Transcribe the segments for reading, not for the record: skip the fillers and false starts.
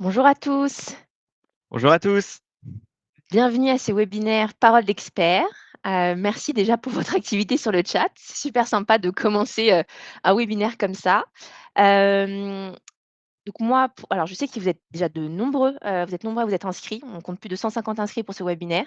Bonjour à tous, Bonjour à tous. bienvenue à ce webinaire Parole d'experts. Merci déjà pour votre activité sur le chat. C'est super sympa de commencer, un webinaire comme ça. Hem, donc moi, alors je sais que vous êtes déjà vous êtes nombreux à vous être inscrits. On compte plus de 150 inscrits pour ce webinaire.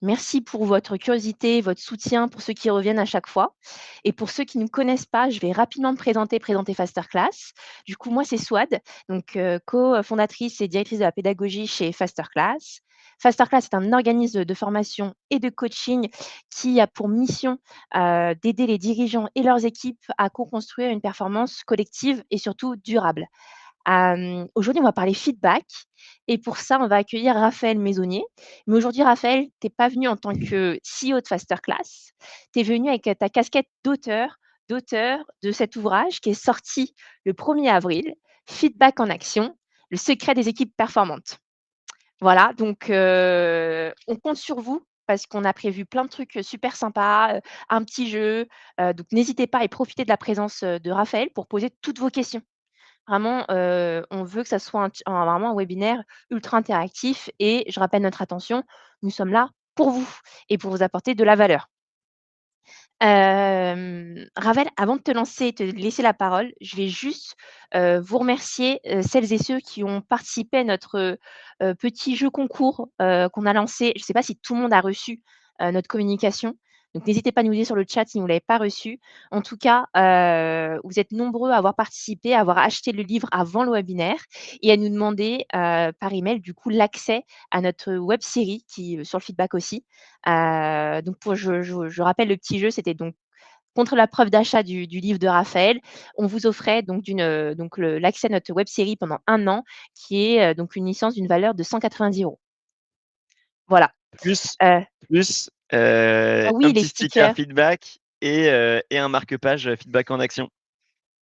Merci pour votre curiosité, votre soutien pour ceux qui reviennent à chaque fois. Et pour ceux qui ne me connaissent pas, je vais rapidement me présenter Fasterclass. Du coup, moi, c'est Swad, donc co-fondatrice et directrice de la pédagogie chez Fasterclass. Fasterclass est un organisme de formation et de coaching qui a pour mission d'aider les dirigeants et leurs équipes à co-construire une performance collective et surtout durable. Aujourd'hui, on va parler feedback et pour ça, on va accueillir Raphaël Maisonnier. Mais aujourd'hui, Raphaël, tu es pas venu en tant que CEO de Fasterclass, tu es venu avec, ta casquette d'auteur de cet ouvrage qui est sorti le 1er avril, Feedback en action, le secret des équipes performantes. Voilà, donc on compte sur vous parce qu'on a prévu plein de trucs, super sympas, un petit jeu, donc n'hésitez pas et profitez de la présence, de Raphaël pour poser toutes vos questions. Vraiment, on veut que ça soit vraiment un webinaire ultra interactif et je rappelle notre attention, nous sommes là pour vous et pour vous apporter de la valeur. Ravel, avant de te lancer et te laisser la parole, je vais juste, vous remercier, celles et ceux qui ont participé à notre, petit jeu concours, qu'on a lancé. Je ne sais pas si tout le monde a reçu, notre communication. Donc n'hésitez pas à nous dire sur le chat si vous ne l'avez pas reçu. En tout cas, vous êtes nombreux à avoir participé, à avoir acheté le livre avant le webinaire et à nous demander, par email, du coup, l'accès à notre web série qui, sur le feedback aussi. Donc pour je rappelle le petit jeu, c'était donc contre la preuve d'achat du livre de Raphaël, on vous offrait donc donc l'accès à notre web série pendant 1 an qui est, donc une licence d'une valeur de 190 €. Voilà. Plus Heu, plus, ah un oui, les petit sticker stickers. feedback et un marque-page, feedback en action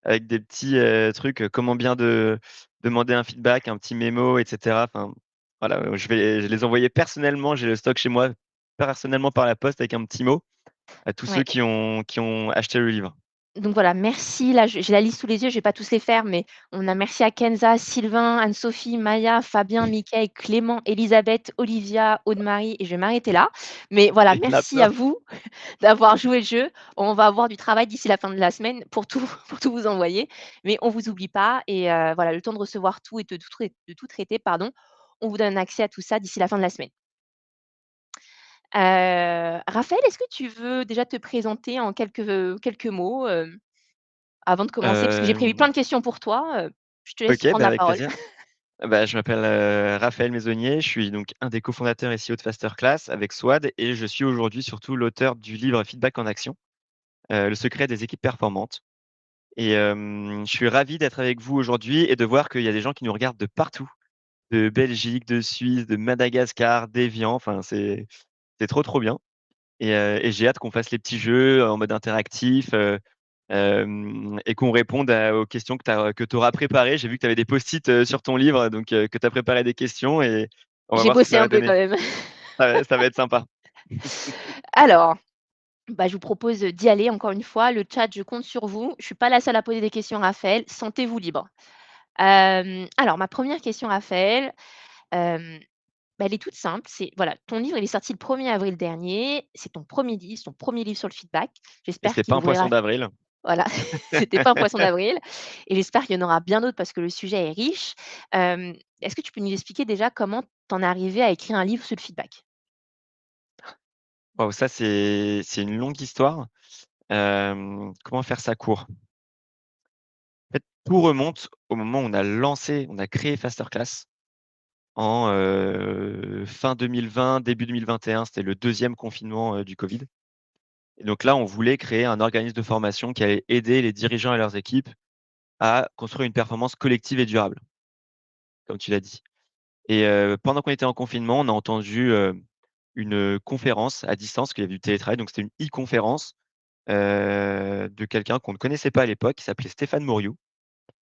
avec des petits, trucs, comment bien demander un feedback, un petit mémo et cetera. Enfin, voilà, je vais les envoyer personnellement, j'ai le stock chez moi, personnellement par la poste avec un petit mot à tous ceux Ouais. qui ont acheté le livre. Donc voilà, merci. Là, j'ai la liste sous les yeux, je vais pas tous les faire, mais on a merci à Kenza, Sylvain, Anne-Sophie, Maya, Fabien, Mickaël, Clément, Elisabeth, Olivia, Aude-Marie et je vais m'arrêter là. Mais voilà, Il y en a merci plein. à vous d'avoir joué le jeu. On va avoir du travail d'ici la fin de la semaine pour tout pour tout vous envoyer, mais on vous oublie pas et voilà, le temps de recevoir tout et de tout traiter, pardon, on vous donne accès à tout ça d'ici la fin de la semaine. Raphaël, est-ce que tu veux déjà te présenter en quelques mots, avant de commencer? Parce que j'ai prévu plein Hem, de questions pour toi, je te laisse OK, prendre bah, la avec parole. plaisir. Bah, je m'appelle, Raphaël Maisonnier, je suis donc un des cofondateurs et CEO de Fasterclass avec Swad et je suis aujourd'hui surtout l'auteur du livre Feedback en action, le secret des équipes performantes et je suis ravi d'être avec vous aujourd'hui et de voir qu'il y a des gens qui nous regardent de partout, de Belgique, de Suisse, de Madagascar, d'Évian, enfin c'est trop, trop bien et j'ai hâte qu'on fasse les petits jeux en mode interactif, et qu'on réponde aux questions que tu auras préparées. J'ai vu que tu avais des post-it sur ton livre, donc que tu as préparé des questions et on va J'ai voir ce que bossé ça un va peu quand donner. même. Ça va être sympa. Alors, bah, je vous propose d'y aller encore une fois. Le chat, je compte sur vous. Je suis pas la seule à poser des questions, Raphaël. Sentez-vous libre. Alors ma première question, Raphaël, hem, bah, elle est toute simple. C'est voilà, ton livre, il est sorti le 1er avril dernier. C'est ton premier livre, ton premier livre sur le feedback. Et J'espère c'était qu'il pas un poisson ouvrira d'avril. voilà, c'était pas un poisson d'avril et j'espère qu'il y en aura bien d'autres parce que le sujet est riche. Est-ce que tu peux nous expliquer déjà comment tu en es arrivé à écrire un livre sur le feedback? Waouh, ça c'est une longue histoire. Comment faire ça court? En fait, tout remonte au moment où on a créé Fasterclass en, fin 2020, début 2021. C'était le deuxième confinement, du covid. Et donc là, on voulait créer un organisme de formation qui allait aider les dirigeants et leurs équipes à construire une performance collective et durable, comme tu l'as dit. Et pendant qu'on était en confinement, on a entendu, une conférence à distance, qu'il y avait du télétravail, donc c'était une e-conférence, de quelqu'un qu'on ne connaissait pas à l'époque, qui s'appelait Stéphane Mouriou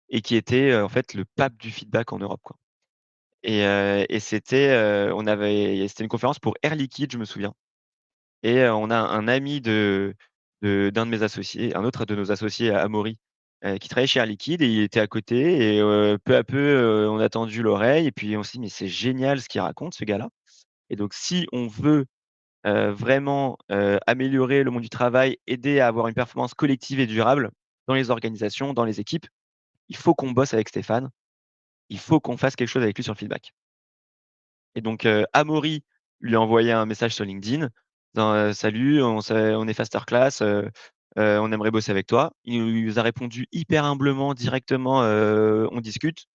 et qui était, en fait, le pape du feedback en Europe, quoi. Et c'était, c'était une conférence pour Air Liquide, je me souviens. Et on a un ami d'un de mes associés, un autre de nos associés, Amaury, qui travaillait chez Air Liquide et il était à côté et peu à peu, on a tendu l'oreille et puis on s'est dit: «Mais c'est génial ce qu'il raconte ce gars-là» et donc si on veut, vraiment, améliorer le monde du travail, aider à avoir une performance collective et durable dans les organisations, dans les équipes, il faut qu'on bosse avec Stéphane, il faut qu'on fasse quelque chose avec lui sur le feedback. Et donc, Amaury lui a envoyé un message sur LinkedIn disant, «Salut, on est Fasterclass, on aimerait bosser avec toi». Il nous a répondu hyper humblement, directement, «On discute».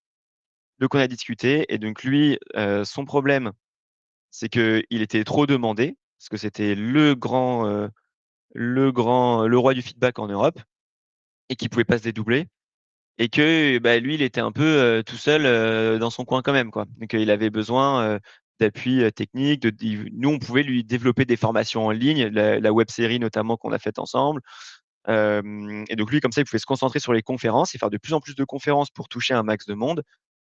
Donc on a discuté et donc lui, son problème, c'est qu'il était trop demandé, parce que c'était le roi du feedback en Europe et qu'il pouvait pas se dédoubler et que, bah, lui, il était un peu, tout seul, dans son coin quand même, quoi. Donc, il avait besoin, d'appui, technique, de div nous, on pouvait lui développer des formations en ligne, la web série notamment qu'on a faite ensemble. Hem Et donc lui, comme ça, il pouvait se concentrer sur les conférences et faire de plus en plus de conférences pour toucher un max de monde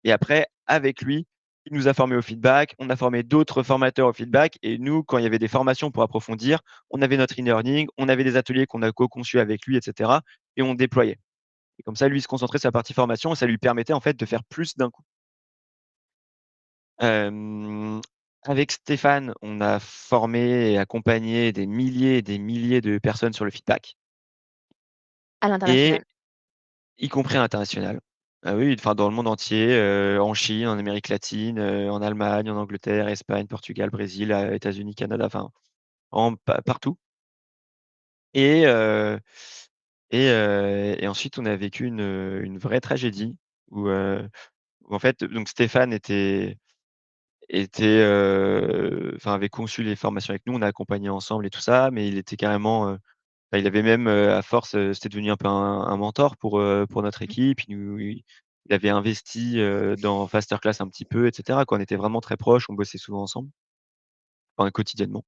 et après, avec lui, il nous a formés au feedback, on a formé d'autres formateurs au feedback et nous, quand il y avait des formations pour approfondir, on avait notre e-learning, on avait des ateliers qu'on a co-conçus avec lui et cetera et on déployait. Et comme ça, lui, il se concentrait sur la partie formation et ça lui permettait, en fait, de faire plus d'un coup. Hem, Avec Stéphane, on a formé et accompagné des milliers et des milliers de personnes sur le feedback À l'international. et y compris à l'international. Ah oui, enfin, dans le monde entier, en Chine, en Amérique latine, en Allemagne, en Angleterre, Espagne, Portugal, Brésil, États-Unis, Canada, enfin, en partout et heu et ensuite on a vécu une vraie tragédie où, où en fait, donc Stéphane enfin, avait conçu les formations avec nous, on a accompagné ensemble et tout ça, mais il était carrément, bah, il avait même, à force, c'était devenu un peu un mentor pour notre Mmh. équipe. Il avait investi, dans Fasterclass un petit peu et cetera, quoi. On était vraiment très proches, on bossait souvent ensemble, enfin quotidiennement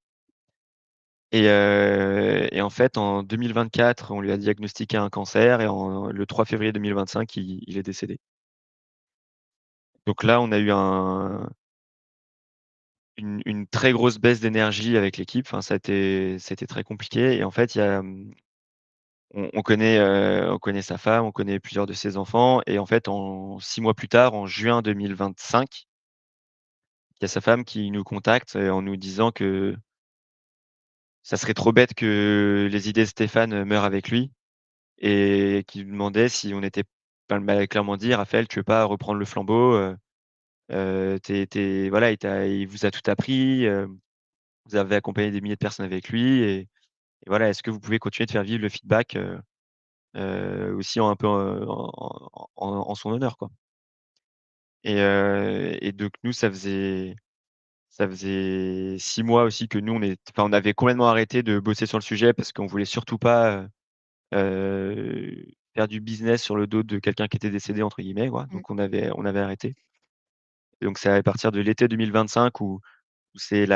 et en fait, en 2024, on lui a diagnostiqué un cancer et le 3 février 2025, il est décédé. Donc là, on a eu une très grosse baisse d'énergie avec l'équipe. Enfin, ça a été très compliqué et en fait, on connaît sa femme, on connaît plusieurs de ses enfants et en fait, en 6 mois plus tard, en juin 2025, il y a sa femme qui nous contacte, en nous disant que ça serait trop bête que les idées de Stéphane, meurent avec lui et qui nous demandait si on était enfin, elle m'a clairement dit: «Raphaël, tu veux pas reprendre le flambeau, tu voilà, il vous a tout appris, vous avez accompagné des milliers de personnes avec lui et voilà, est-ce que vous pouvez continuer de faire vivre le feedback, aussi en un peu, en son honneur, quoi?» Et donc nous, ça faisait 6 mois aussi que nous, on avait complètement arrêté de bosser sur le sujet parce qu'on voulait surtout pas, faire du business sur le dos de quelqu'un qui était «décédé» entre guillemets, quoi. Mmh. Donc on avait arrêté et donc c'est à partir de l'été 2025 où c'est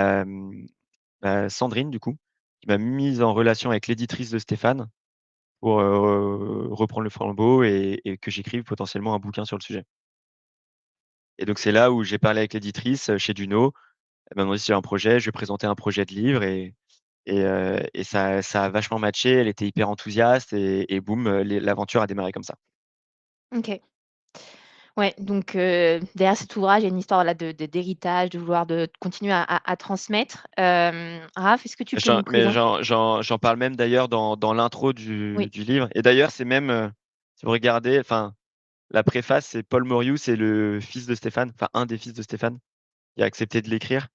Sandrine du coup, qui m'a mise en relation avec l'éditrice de Stéphane pour, reprendre le flambeau et que j'écrive potentiellement un bouquin sur le sujet. Et donc c'est là où j'ai parlé avec l'éditrice, chez Duno. Elle m'a demandé si j'avais un projet, je lui ai présenté un projet de livre et ça a vachement matché. Elle était hyper enthousiaste et boum, l'aventure a démarré comme ça. OK. Ouais, donc derrière cet ouvrage, il y a une histoire là d'héritage, de vouloir de continuer à transmettre. Raph, est-ce que tu peux J'en nous mais présenter j'en parle même d'ailleurs dans l'intro du oui, du livre et d'ailleurs c'est même, si vous regardez, enfin, la préface, c'est Paul Moriou, c'est le fils de Stéphane, enfin un des fils de Stéphane, qui a accepté de l'écrire,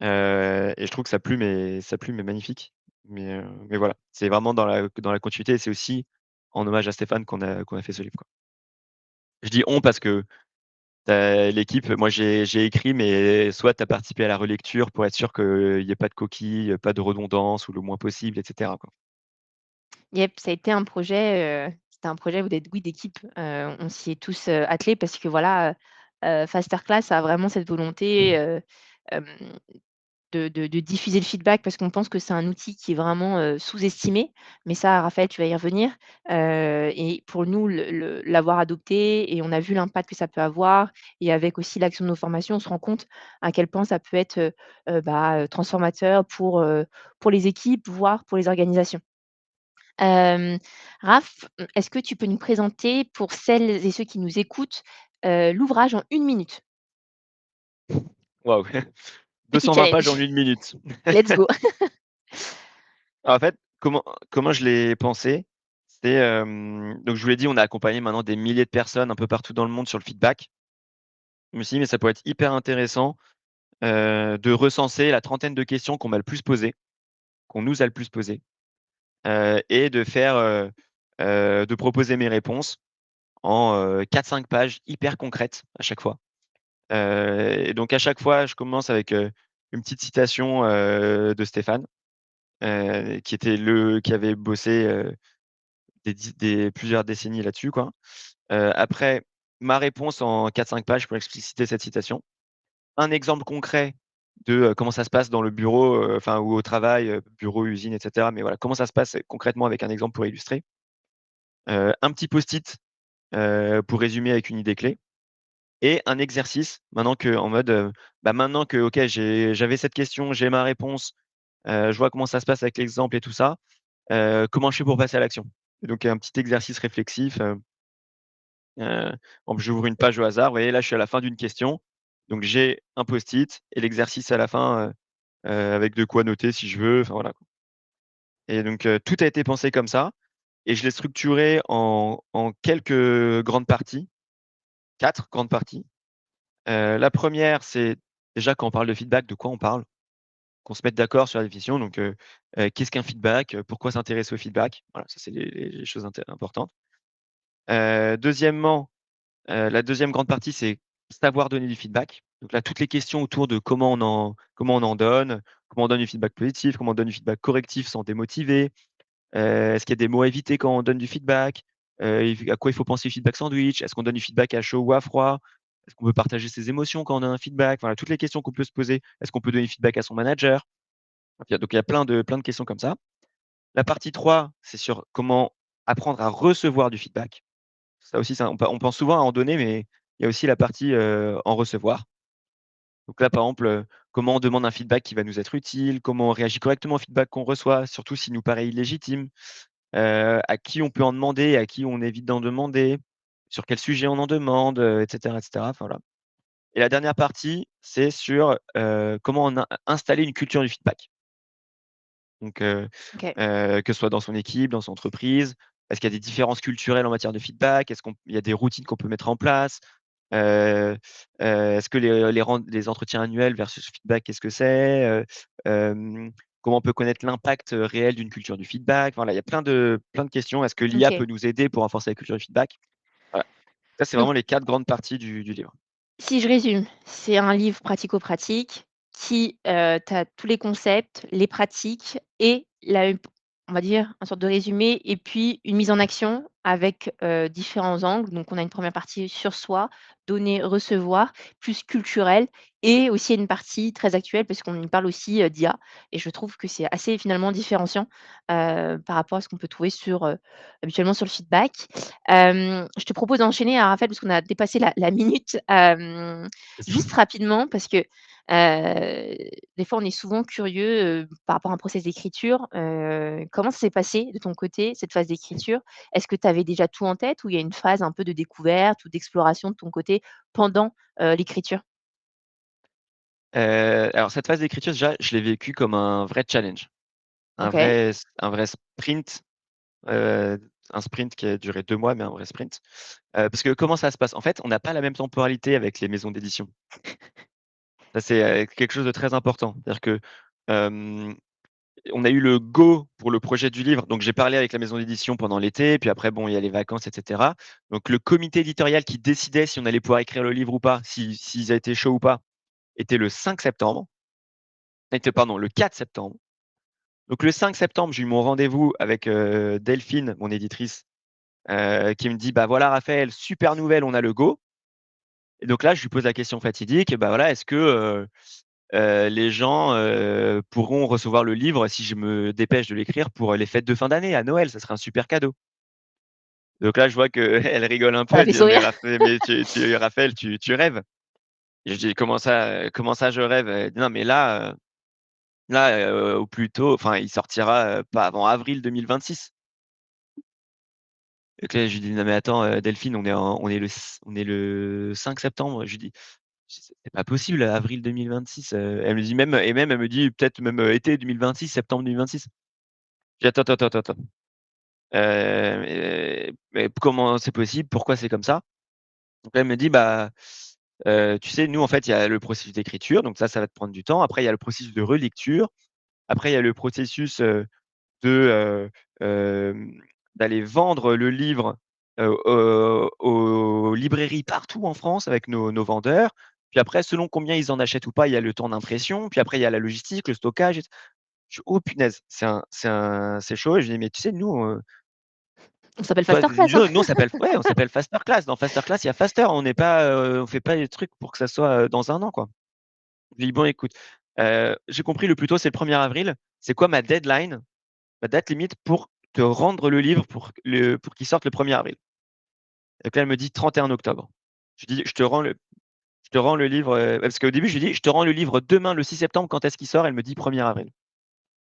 et je trouve que sa plume est magnifique. Mais voilà, c'est vraiment dans la continuité et c'est aussi en hommage à Stéphane qu'on a fait ce livre, quoi. Je dis «on» parce que l'équipe, moi j'ai écrit, mais soit tu as participé à la relecture pour être sûr qu'il y ait pas de coquilles, pas de redondance ou le moins possible et cetera, quoi. yep, ça a été un projet, c'était un projet où oui d'équipe, on s'y est tous, attelés parce que voilà, Fasterclass a vraiment cette volonté, hem de diffuser le feedback parce qu'on pense que c'est un outil qui est vraiment, sous-estimé. Mais ça, Raphaël, tu vas y revenir. Et pour nous, l'avoir adopté et on a vu l'impact que ça peut avoir et avec aussi l'action de nos formations, on se rend compte à quel point ça peut être, transformateur pour les équipes, voire pour les organisations. Hem, Raph, est-ce que tu peux nous présenter pour celles et ceux qui nous écoutent, l'ouvrage en 1 minute? Waouh! Petit 220 pages en challenge, 1 minute. let's go. En fait, comment je l'ai pensé, c'est, donc je vous l'ai dit, on a accompagné maintenant des milliers de personnes un peu partout dans le monde sur le feedback. Je me suis dit: «Mais ça pourrait être hyper intéressant, de recenser la trentaine de questions qu'on m'a le plus posées, qu'on nous a le plus posées, et de proposer mes réponses en, 4-5 pages hyper concrètes à chaque fois». Et donc à chaque fois, je commence avec, une petite citation, de Stéphane, qui avait bossé, des plusieurs décennies là-dessus, quoi. Après, ma réponse en 4-5 pages pour expliciter cette citation. Un exemple concret de, comment ça se passe dans le bureau, enfin ou au travail, bureau, usine et cetera, mais voilà, comment ça se passe concrètement avec un exemple pour illustrer. Un petit post-it, pour résumer avec une idée clé et un exercice maintenant que en mode, maintenant que OK, j'avais cette question, j'ai ma réponse, je vois comment ça se passe avec l'exemple et tout ça, comment je fais pour passer à l'action? Et donc un petit exercice réflexif, par exemple, j'ouvre une page au hasard, vous voyez là, je suis à la fin d'une question, donc j'ai un post-it et l'exercice à la fin, avec de quoi noter si je veux, enfin voilà quoi. Et donc tout a été pensé comme ça et je l'ai structuré en quelques grandes parties, 4 grandes parties. La première, c'est déjà quand on parle de feedback, de quoi on parle? Qu'on se mette d'accord sur la définition, donc qu'est-ce qu'un feedback? Pourquoi s'intéresser au feedback? Voilà, ça c'est les choses importantes. Deuxièmement, la deuxième grande partie, c'est savoir donner du feedback. Donc là, toutes les questions autour de comment on en donne, comment on donne du feedback positif, comment on donne du feedback correctif sans démotiver, est-ce qu'il y a des mots à éviter quand on donne du feedback? À quoi il faut penser le feedback sandwich? Est-ce qu'on donne du feedback à chaud ou à froid? Est-ce qu'on peut partager ses émotions quand on a un feedback? Voilà, toutes les questions qu'on peut se poser. Est-ce qu'on peut donner du feedback à son manager? Donc il y a plein de questions comme ça. La partie 3, c'est sur comment apprendre à recevoir du feedback. Ça aussi, ça on pense souvent à en donner, mais il y a aussi la partie, en recevoir. Donc là, par exemple, comment on demande un feedback qui va nous être utile, comment on réagit correctement au feedback qu'on reçoit, surtout s'il nous paraît illégitime, à qui on peut en demander, à qui on évite d'en demander, sur quel sujet on en demande, et cetera, enfin voilà. Et la dernière partie, c'est sur, comment on a installer une culture du feedback. Donc OK, que ce soit dans son équipe, dans son entreprise. Est-ce qu'il y a des différences culturelles en matière de feedback? Est-ce qu'il y a des routines qu'on peut mettre en place? Heu est-ce que les entretiens annuels versus feedback, qu'est-ce que c'est? Comment on peut connaître l'impact, réel d'une culture du feedback? Voilà, il y a plein de questions. Est-ce que l'IA peut OK. nous aider pour renforcer la culture du feedback? Voilà, ça, c'est Donc vraiment les 4 grandes parties du livre. si je résume, c'est un livre pratico-pratique qui, tu as tous les concepts, les pratiques et la on va dire, une sorte de résumé et puis une mise en action avec, différents angles. Donc on a une première partie sur soi, donner, recevoir, plus culturelle et aussi une partie très actuelle parce qu'on y parle aussi, d'IA et je trouve que c'est assez finalement différenciant, par rapport à ce qu'on peut trouver sur, habituellement sur le feedback. Je te propose d'enchaîner, Raphaël, parce qu'on a dépassé la minute. Juste rapidement, parce que, des fois, on est souvent curieux, par rapport à un process d'écriture. Comment ça s'est passé de ton côté, cette phase d'écriture? Est-ce que tu avais déjà tout en tête ou il y a une phase un peu de découverte ou d'exploration de ton côté pendant, l'écriture? Alors cette phase d'écriture, déjà, je l'ai vécue comme un vrai challenge, OK, un vrai sprint. Heu, un sprint qui a duré 2 mois, mais un vrai sprint. Parce que comment ça se passe? En fait, on n'a pas la même temporalité avec les maisons d'édition. Ça, c'est, quelque chose de très important. C'est-à-dire que, hem, on a eu le go pour le projet du livre, donc j'ai parlé avec la maison d'édition pendant l'été, puis après bon, il y a les vacances et cetera. Donc le comité éditorial qui décidait si on allait pouvoir écrire le livre ou pas, s'ils étaient chauds ou pas, était le 5 septembre. Était pardon, le 4 septembre. Donc le 5 septembre, j'ai eu mon rendez-vous avec, Delphine, mon éditrice, qui me dit: «Bah, voilà Raphaël, super nouvelle, on a le go». Et donc là, je lui pose la question fatidique, bah, voilà, est-ce que, les gens, pourront recevoir le livre si je me dépêche de l'écrire pour, les fêtes de fin d'année, à Noël? Ça serait un super cadeau. Donc là, je vois qu'elle rigole un peu, ça m'a elle fait dit: «Mais sourire. Raphaël, tu rêves?» Et je dis: comment ça je rêve?» Elle dit: «Non, mais là, au plus tôt, enfin, il sortira, pas avant avril 2026». Donc là, je lui dis: «Non mais attends, Delphine, on est le 5 septembre». Je lui dis: «C'est pas possible, avril 2026». Elle me dit même et même elle me dit: «Peut-être même, été 2026, septembre 2026». Je dis: «Attends, attends, attends, attends, mais comment c'est possible? Pourquoi c'est comme ça?» Donc elle me dit: «Bah, tu sais, nous, en fait, il y a le processus d'écriture, donc ça va te prendre du temps. Après, il y a le processus de relecture. Après, il y a le processus, de, d'aller vendre le livre, aux librairies partout en France avec nos vendeurs. Puis après, selon combien ils en achètent ou pas, il y a le temps d'impression. Puis après, il y a la logistique, le stockage et je fais: «Oh punaise, c'est chaud» et je lui dis: «Mais tu sais, nous, On s'appelle toi, Fasterclass, hein. nous on s'appelle ouais, on s'appelle Fasterclass. Dans Fasterclass, il y a Faster. On n'est pas, on fait pas des trucs pour que ça soit, dans un an, quoi». Je lui dis: «Bon écoute, j'ai compris le plus tôt, c'est le 1er avril. C'est quoi ma deadline, ma date limite pour te rendre le livre pour qu'il sorte le 1er avril?» Donc là, elle me dit: «31 octobre». Je lui dis: je te rends le livre», parce qu'au début, je lui dis: «Je te rends le livre demain, le 6 septembre, quand est-ce qu'il sort?» Elle me dit: «1er avril».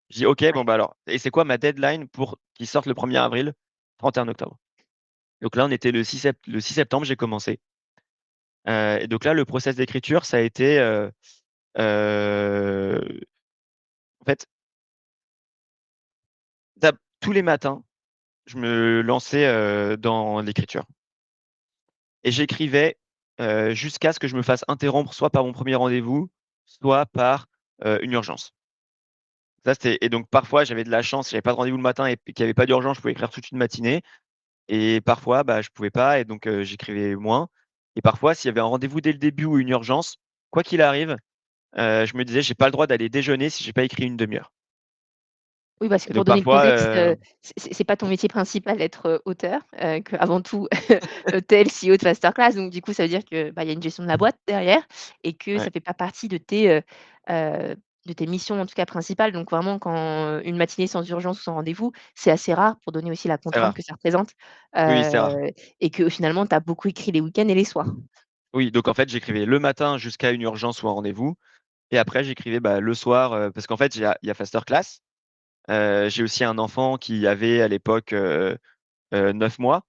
Je dis: «OK, bon, Ouais. bah, alors et c'est quoi ma deadline pour qu'il sorte le 1er avril?» «31 octobre». Donc là, on était le 6 septembre, j'ai commencé, et donc là, le process d'écriture, ça a été, en fait, tous les matins, je me lançais, dans l'écriture et j'écrivais, jusqu'à ce que je me fasse interrompre soit par mon premier rendez-vous, soit par, une urgence. Ça, c'était et donc parfois, j'avais de la chance, j'avais pas de rendez-vous le matin et puis qu'il y avait pas d'urgence, je pouvais écrire toute une matinée et parfois, bah, je pouvais pas et donc j'écrivais moins et parfois, s'il y avait un rendez-vous dès le début ou une urgence, quoi qu'il arrive, je me disais: «J'ai pas le droit d'aller déjeuner si j'ai pas écrit une demi-heure» Oui, parce que et pour donc donner le parfois, contexte, c'est pas ton métier principal d'être, auteur, qu'avant tout, tu es le CEO de Fasterclass, donc du coup, ça veut dire que, bah, il y a une gestion de la boîte derrière et que ouais, ça fait pas partie de tes missions, en tout cas principales. Donc vraiment quand, une matinée sans urgence ou sans rendez-vous, c'est assez rare pour donner aussi la c'est contrainte rare. que ça représente, Oui, c'est rare. et que finalement tu as beaucoup écrit les week-ends et les soirs. Oui, donc en fait, j'écrivais le matin jusqu'à une urgence ou un rendez-vous et après j'écrivais, bah, le soir, parce qu'en fait, il y a Fasterclass, j'ai aussi un enfant qui avait à l'époque, 9 mois,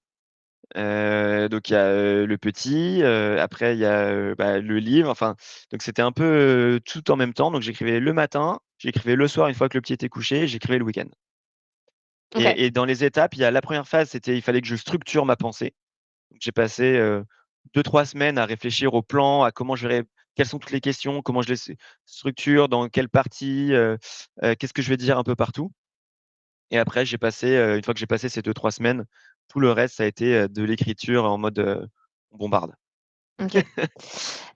donc il y a, le petit, après il y a, bah, le livre, enfin, donc c'était un peu, tout en même temps, donc j'écrivais le matin, j'écrivais le soir une fois que le petit était couché, j'écrivais le week-end OK. et dans les étapes, il y a la première phase, c'était il fallait que je structure ma pensée. Donc j'ai passé, 2-3 semaines à réfléchir au plan, à comment je vais quelles sont toutes les questions, comment je les structure, dans quelle partie, qu'est-ce que je vais dire un peu partout et après j'ai passé, une fois que j'ai passé ces 2-3 semaines, tout le reste ça a été, de l'écriture en mode, on bombarde. OK.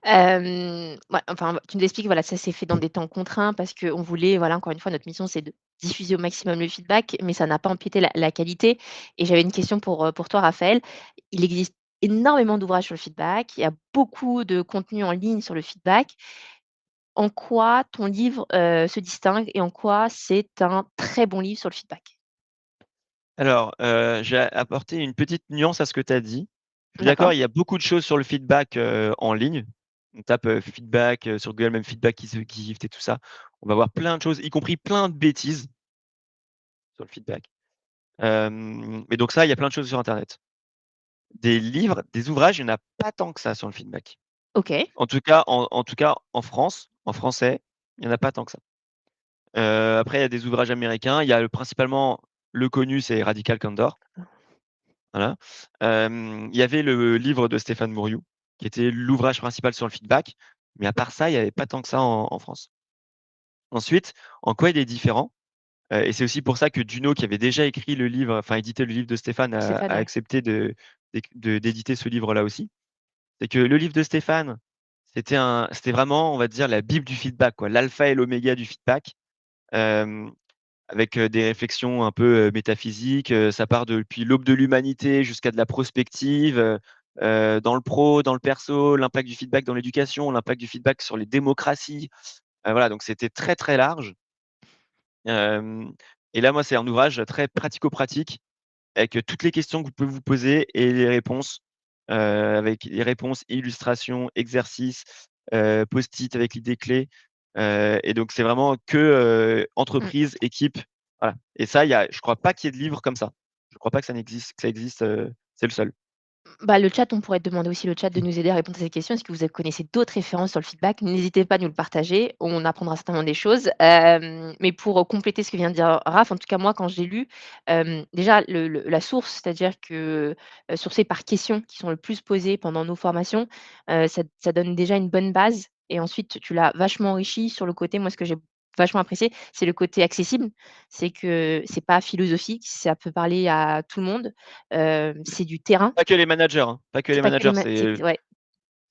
Ouais, enfin, tu nous expliques, voilà, ça s'est fait dans des temps contraints parce qu'on voulait, voilà, encore une fois, notre mission, c'est de diffuser au maximum le feedback, mais ça n'a pas empiété la qualité. Et j'avais une question pour toi, Raphaël. Il existe énormément d'ouvrages sur le feedback, il y a beaucoup de contenu en ligne sur le feedback. En quoi ton livre, se distingue et en quoi c'est un très bon livre sur le feedback? Alors, j'ai apporté une petite nuance à ce que tu as dit. Je suis d'accord, D'accord, il y a beaucoup de choses sur le feedback, en ligne. On tape, feedback, sur Google, même feedback is a gift et tout ça. On va voir plein de choses, y compris plein de bêtises sur le feedback. Et donc ça, il y a plein de choses sur internet. Des livres, des ouvrages, il y en a pas tant que ça sur le feedback. OK. En tout cas, en France, en français, il y en a pas tant que ça. Après il y a des ouvrages américains, il y a principalement le connu, c'est Radical Candor, voilà. Il y avait le livre de Stéphane Mouriou, qui était l'ouvrage principal sur le feedback, mais à part ça, il y avait pas tant que ça en France. Ensuite, en quoi il est différent? Et c'est aussi pour ça que Duno, qui avait déjà écrit le livre, enfin édité le livre de Stéphane, a Stéphane, ouais. accepté d'éditer ce livre-là aussi. C'est que le livre de Stéphane, c'était vraiment, on va dire, la bible du feedback, quoi, l'alpha et l'oméga du feedback, hem, avec, des réflexions un peu, métaphysiques, ça part depuis l'aube de l'humanité jusqu'à de la prospective, dans le pro, dans le perso, l'impact du feedback dans l'éducation, l'impact du feedback sur les démocraties, voilà, donc c'était très, très large. Hem et là, moi, c'est un ouvrage très pratico-pratique avec, toutes les questions que vous pouvez vous poser et les réponses, avec les réponses, illustrations, exercices, post-it avec l'idée clé, et donc c'est vraiment que, Mmh. entreprise, équipe, voilà et ça, je crois pas qu'il y ait de livre comme ça. Je crois pas que ça existe, C'est le seul. Bah, le chat, on pourrait demander aussi le chat de nous aider à répondre à ces questions. Est-ce que vous connaissez d'autres références sur le feedback? N'hésitez pas à nous le partager, on apprendra certainement des choses. Mais pour, compléter ce que vient de dire Raph, en tout cas moi quand je l'ai lu, déjà la source, c'est-à-dire que, sourcé par questions qui sont le plus posées pendant nos formations, ça donne déjà une bonne base et ensuite tu l'as vachement enrichi sur le côté moi ce que j'ai vachement apprécié, c'est le côté accessible. C'est que c'est pas philosophique, ça peut parler à tout le monde, c'est du terrain. Pas que les managers, hein, pas que C'est les pas que les managers, ma c'est c'est ouais,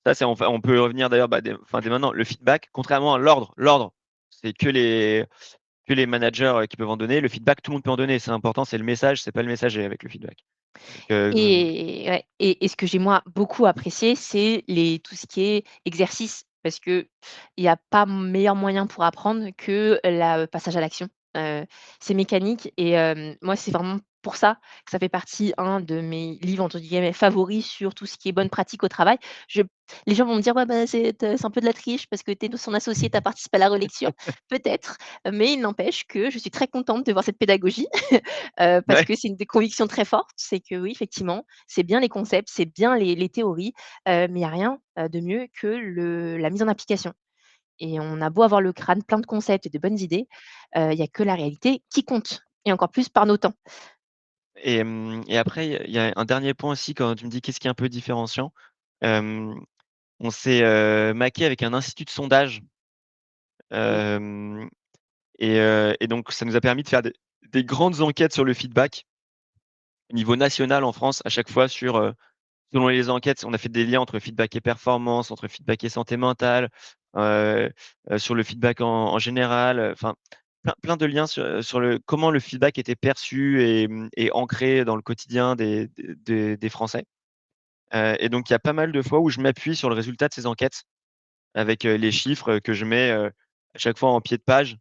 ça, c'est on peut revenir d'ailleurs, bah, dès maintenant, le feedback, contrairement à l'ordre, c'est que les managers, qui peuvent en donner. Le feedback, tout le monde peut en donner. C'est important, c'est le message, c'est pas le messager avec le feedback. Donc et ouais et ce que j'ai moi beaucoup apprécié, c'est tout ce qui est exercice parce qu'il y a pas meilleur moyen pour apprendre que le passage à l'action. C'est mécanique et moi, c'est vraiment pour ça que ça fait partie, un de mes livres entre guillemets «favoris» sur tout ce qui est bonne pratique au travail. Je Les gens vont me dire: «Ouais, bah, c'est un peu de la triche parce que tu es son associé, tu as participé à la relecture». Peut-être, mais il n'empêche que je suis très contente de voir cette pédagogie. Parce ouais. que c'est une des convictions très fortes, c'est que oui, effectivement, c'est bien les concepts, c'est bien les théories, mais il y a rien, de mieux que la mise en application et on a beau avoir le crâne plein de concepts et de bonnes idées, il y a que la réalité qui compte et encore plus par nos temps. Et après, il y a un dernier point aussi quand tu me dis: «Qu'est-ce qui est un peu différenciant?» hem, on s'est, maqué avec un institut de sondage, Mmh. hem et donc ça nous a permis de faire des grandes enquêtes sur le feedback au niveau national en France à chaque fois sur, selon les enquêtes, on a fait des liens entre feedback et performance, entre feedback et santé mentale, heu sur le feedback en général, enfin plein de liens sur le comment le feedback était perçu et ancré dans le quotidien des Français. Et donc il y a pas mal de fois où je m'appuie sur le résultat de ces enquêtes avec, les chiffres, que je mets, à chaque fois en pied de page.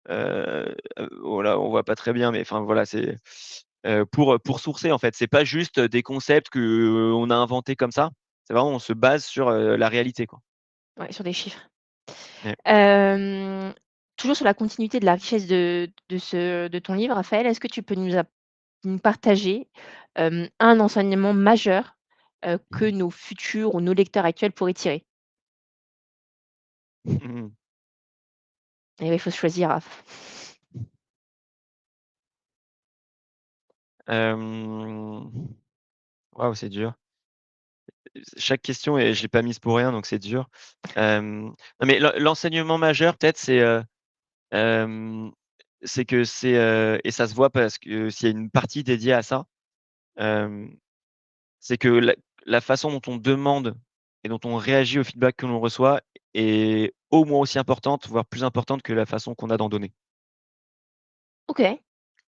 Voilà, on voit pas très bien, mais enfin voilà, c'est, pour sourcer en fait. C'est pas juste, des concepts qu'on a inventés comme ça. C'est vraiment on se base sur, la réalité, quoi. Ouais, sur des chiffres. Ouais. Hem, Toujours sur la continuité de la richesse de ton livre, Raphaël, est-ce que tu peux nous partager, un enseignement majeur, que nos futurs ou nos lecteurs actuels pourraient tirer? Et oui, il faut se choisir, Raph. Hem, Waouh, c'est dur. Chaque question et je l'ai pas mise pour rien, donc c'est dur. Non mais l'enseignement majeur peut-être hem, c'est que et ça se voit parce que s'il y a une partie dédiée à ça, hem, c'est que la façon dont on demande et dont on réagit au feedback que l'on reçoit est au moins aussi importante, voire plus importante que la façon qu'on a d'en donner. OK, un peu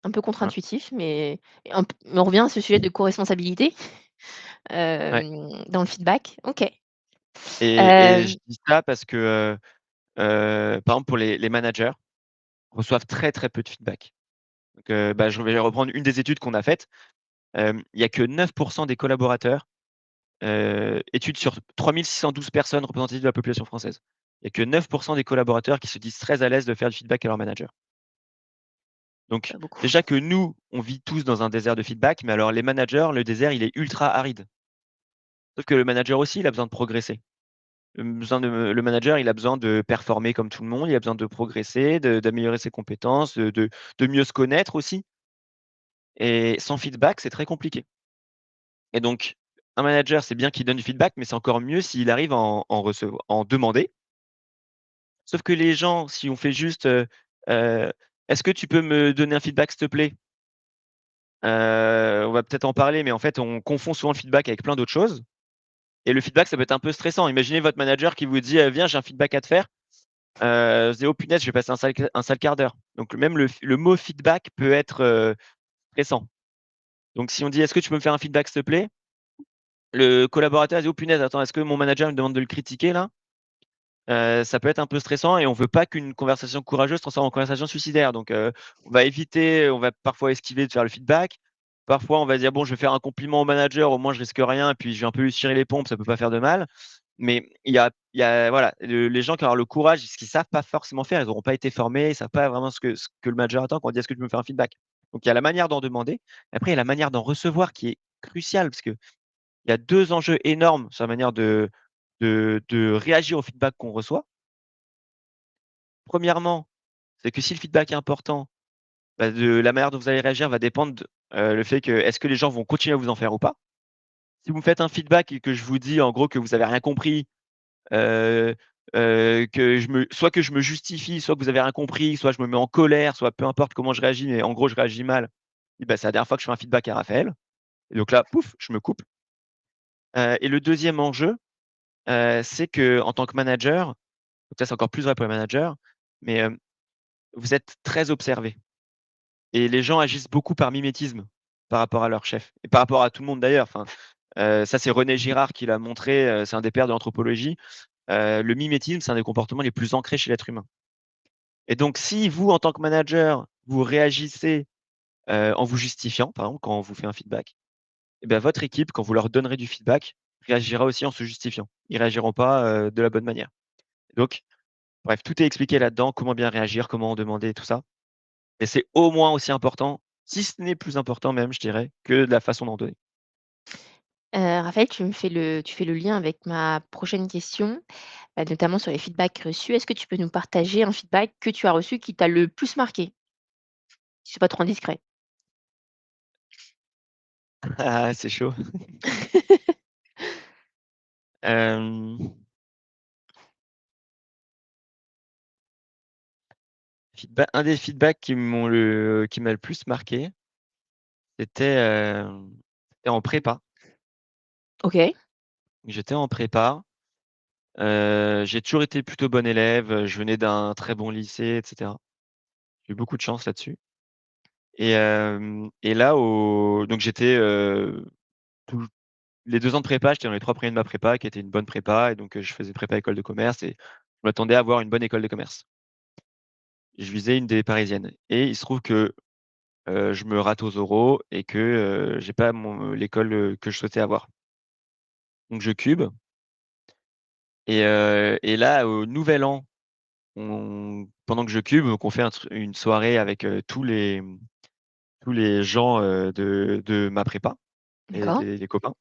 Voilà. contre-intuitif, mais on revient à ce sujet de co-responsabilité, Ouais dans le feedback. OK. et je Hem, dis ça parce que, par exemple pour les managers reçoivent très, très peu de feedback. Donc, bah, je vais reprendre une des études qu'on a faites. Il y a que 9 des collaborateurs, étude sur 3 612 personnes représentatives de la population française. Il y a que 9 des collaborateurs qui se disent très à l'aise de faire du feedback à leur manager. Donc pas beaucoup. déjà que nous, on vit tous dans un désert de feedback, mais alors les managers, le désert, il est ultra aride. Sauf que le manager aussi, il a besoin de progresser. Le manager, il a besoin de performer comme tout le monde, il a besoin de progresser, d'améliorer ses compétences, de mieux se connaître aussi et sans feedback, c'est très compliqué et donc un manager, c'est bien qu'il donne du feedback, mais c'est encore mieux s'il arrive à en demander. Sauf que les gens, si on fait juste, heu: «Est-ce que tu peux me donner un feedback, s'il te plaît?» On va peut-être en parler, mais en fait, on confond souvent le feedback avec plein d'autres choses et le feedback, ça peut être un peu stressant. Imaginez votre manager qui vous dit: «Viens, j'ai un feedback à te faire». Vous dites: «Oh punaise, je vais passer un sale quart d'heure». Donc même le mot feedback peut être, stressant. Donc si on dit: «Est-ce que tu peux me faire un feedback, s'il te plaît?» Le collaborateur dit: «Oh punaise, attends, est-ce que mon manager me demande de le critiquer là?» Ça peut être un peu stressant et on veut pas qu'une conversation courageuse se transforme en conversation suicidaire. Donc, on va parfois esquiver de faire le feedback. Parfois, on va dire: «Bon, je vais faire un compliment au manager, au moins je risque rien et puis je vais un peu lui tirer les pompes, ça peut pas faire de mal». Mais il y a voilà, les gens qui ont le courage, ce qu'ils savent pas forcément faire, ils n'auront pas été formés, ils savent pas vraiment ce que le manager attend quand on dit: «Est-ce que tu peux me faire un feedback?» Donc il y a la manière d'en demander. Après, il y a la manière d'en recevoir qui est crucial parce qu'il y a 2 enjeux énormes sur la manière de réagir au feedback qu'on reçoit. Premièrement, c'est que si le feedback est important, bah, de la manière dont vous allez réagir va dépendre le fait que est-ce que les gens vont continuer à vous en faire ou pas? Si vous me faites un feedback et que je vous dis en gros que vous avez rien compris, heu que je me justifie, soit que vous avez rien compris, soit je me mets en colère, soit peu importe comment je réagis, mais en gros je réagis mal, et bah, c'est la dernière fois que je fais un feedback à Raphaël et donc là, pouf, je me coupe. Et le deuxième enjeu, c'est qu'en tant que manager, donc ça c'est encore plus vrai pour les managers, mais vous êtes très observés et les gens agissent beaucoup par mimétisme par rapport à leur chef et par rapport à tout le monde d'ailleurs. Enfin, ça c'est René Girard qui l'a montré, c'est un des pères de l'anthropologie. Le mimétisme, c'est un des comportements les plus ancrés chez l'être humain et donc si vous, en tant que manager, vous réagissez, en vous justifiant, par exemple, quand on vous fait un feedback, et bah, votre équipe, quand vous leur donnerez du feedback, réagira aussi en se justifiant. Ils réagiront pas, de la bonne manière. Donc bref, tout est expliqué là-dedans, comment bien réagir, comment en demander, tout ça et c'est au moins aussi important, si ce n'est plus important même, je dirais, que de la façon d'en donner. Raphaël, tu fais le lien avec ma prochaine question, notamment sur les feedbacks reçus. Est-ce que tu peux nous partager un feedback que tu as reçu qui t'a le plus marqué? Si c'est pas trop indiscret. Ah, c'est chaud. Hem, un des feedbacks qui m'a le plus marqué, c'était, c'était en prépa. OK, J'étais en prépa, j'ai toujours été plutôt bon élève, je venais d'un très bon lycée et cetera. J'ai eu beaucoup de chance là-dessus et là au donc j'étais, tout les 2 ans de prépa, j'étais dans les 3 premiers de ma prépa qui était une bonne prépa et donc je faisais prépa école de commerce et je m'attendais à avoir une bonne école de commerce. Je visais une des parisiennes et il se trouve que, je me rate aux oraux et que, j'ai pas l'école, que je souhaitais avoir. Donc je cube et là, au nouvel an, pendant que je cube, donc on fait une soirée avec, tous les gens, de ma prépa et d'accord. les copains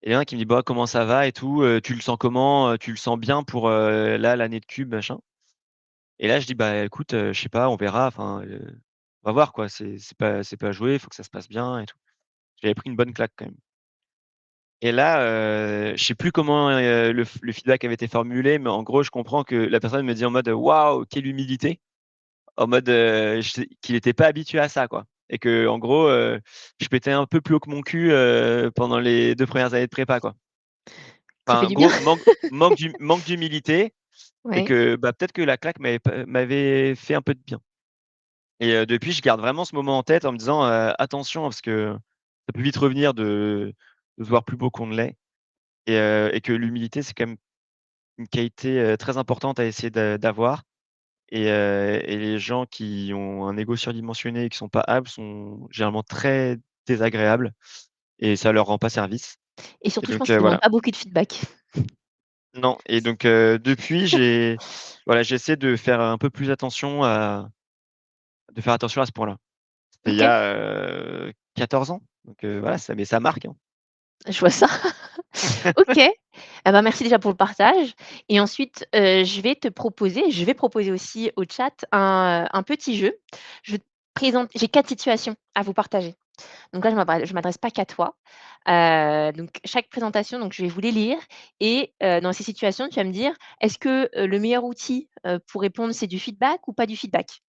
et il y en a un qui me dit: «Bah, comment ça va et tout, tu le sens comment? Tu le sens bien pour, là, l'année de cube, machin?» Et là, je dis: «Bah, écoute, je sais pas, on verra, enfin, on va voir quoi, c'est pas joué, il faut que ça se passe bien et tout». J'avais pris une bonne claque quand même et là, je sais plus comment, le feedback avait été formulé, mais en gros, je comprends que la personne me dit en mode: «Waouh, quelle humilité!» En mode, je sais qu'il était pas habitué à ça, quoi et qu'en gros, je pétais un peu plus haut que mon cul, pendant les 2 premières années de prépa, quoi. Ça fait Enfin, du bien? gros, manque d'humilité et Ouais. que, bah, peut-être que la claque m'avait fait un peu de bien et depuis, je garde vraiment ce moment en tête en me disant, «Attention, parce que ça peut vite revenir de se voir plus beau qu'on ne l'est» et que l'humilité, c'est quand même une qualité, très importante à essayer d'avoir et les gens qui ont un ego surdimensionné et qui sont pas humbles sont généralement très désagréables et ça leur rend pas service Et et surtout, je donc pense qu'ils demandent voilà. pas beaucoup de feedback. Non et donc depuis voilà, j'essaie de faire attention à ce point-là. C'était il y OK, a, 14 ans, donc voilà, ça marque, hein. je vois ça. OK. Ah bah, merci déjà pour le partage et ensuite, je vais proposer aussi au chat un petit jeu. Je te présente j'ai 4 situations à vous partager. Donc là, je m'adresse pas qu'à toi. Donc chaque présentation, donc je vais vous les lire et dans ces situations, tu vas me dire: «Est-ce que, le meilleur outil, pour répondre, c'est du feedback ou pas du feedback?»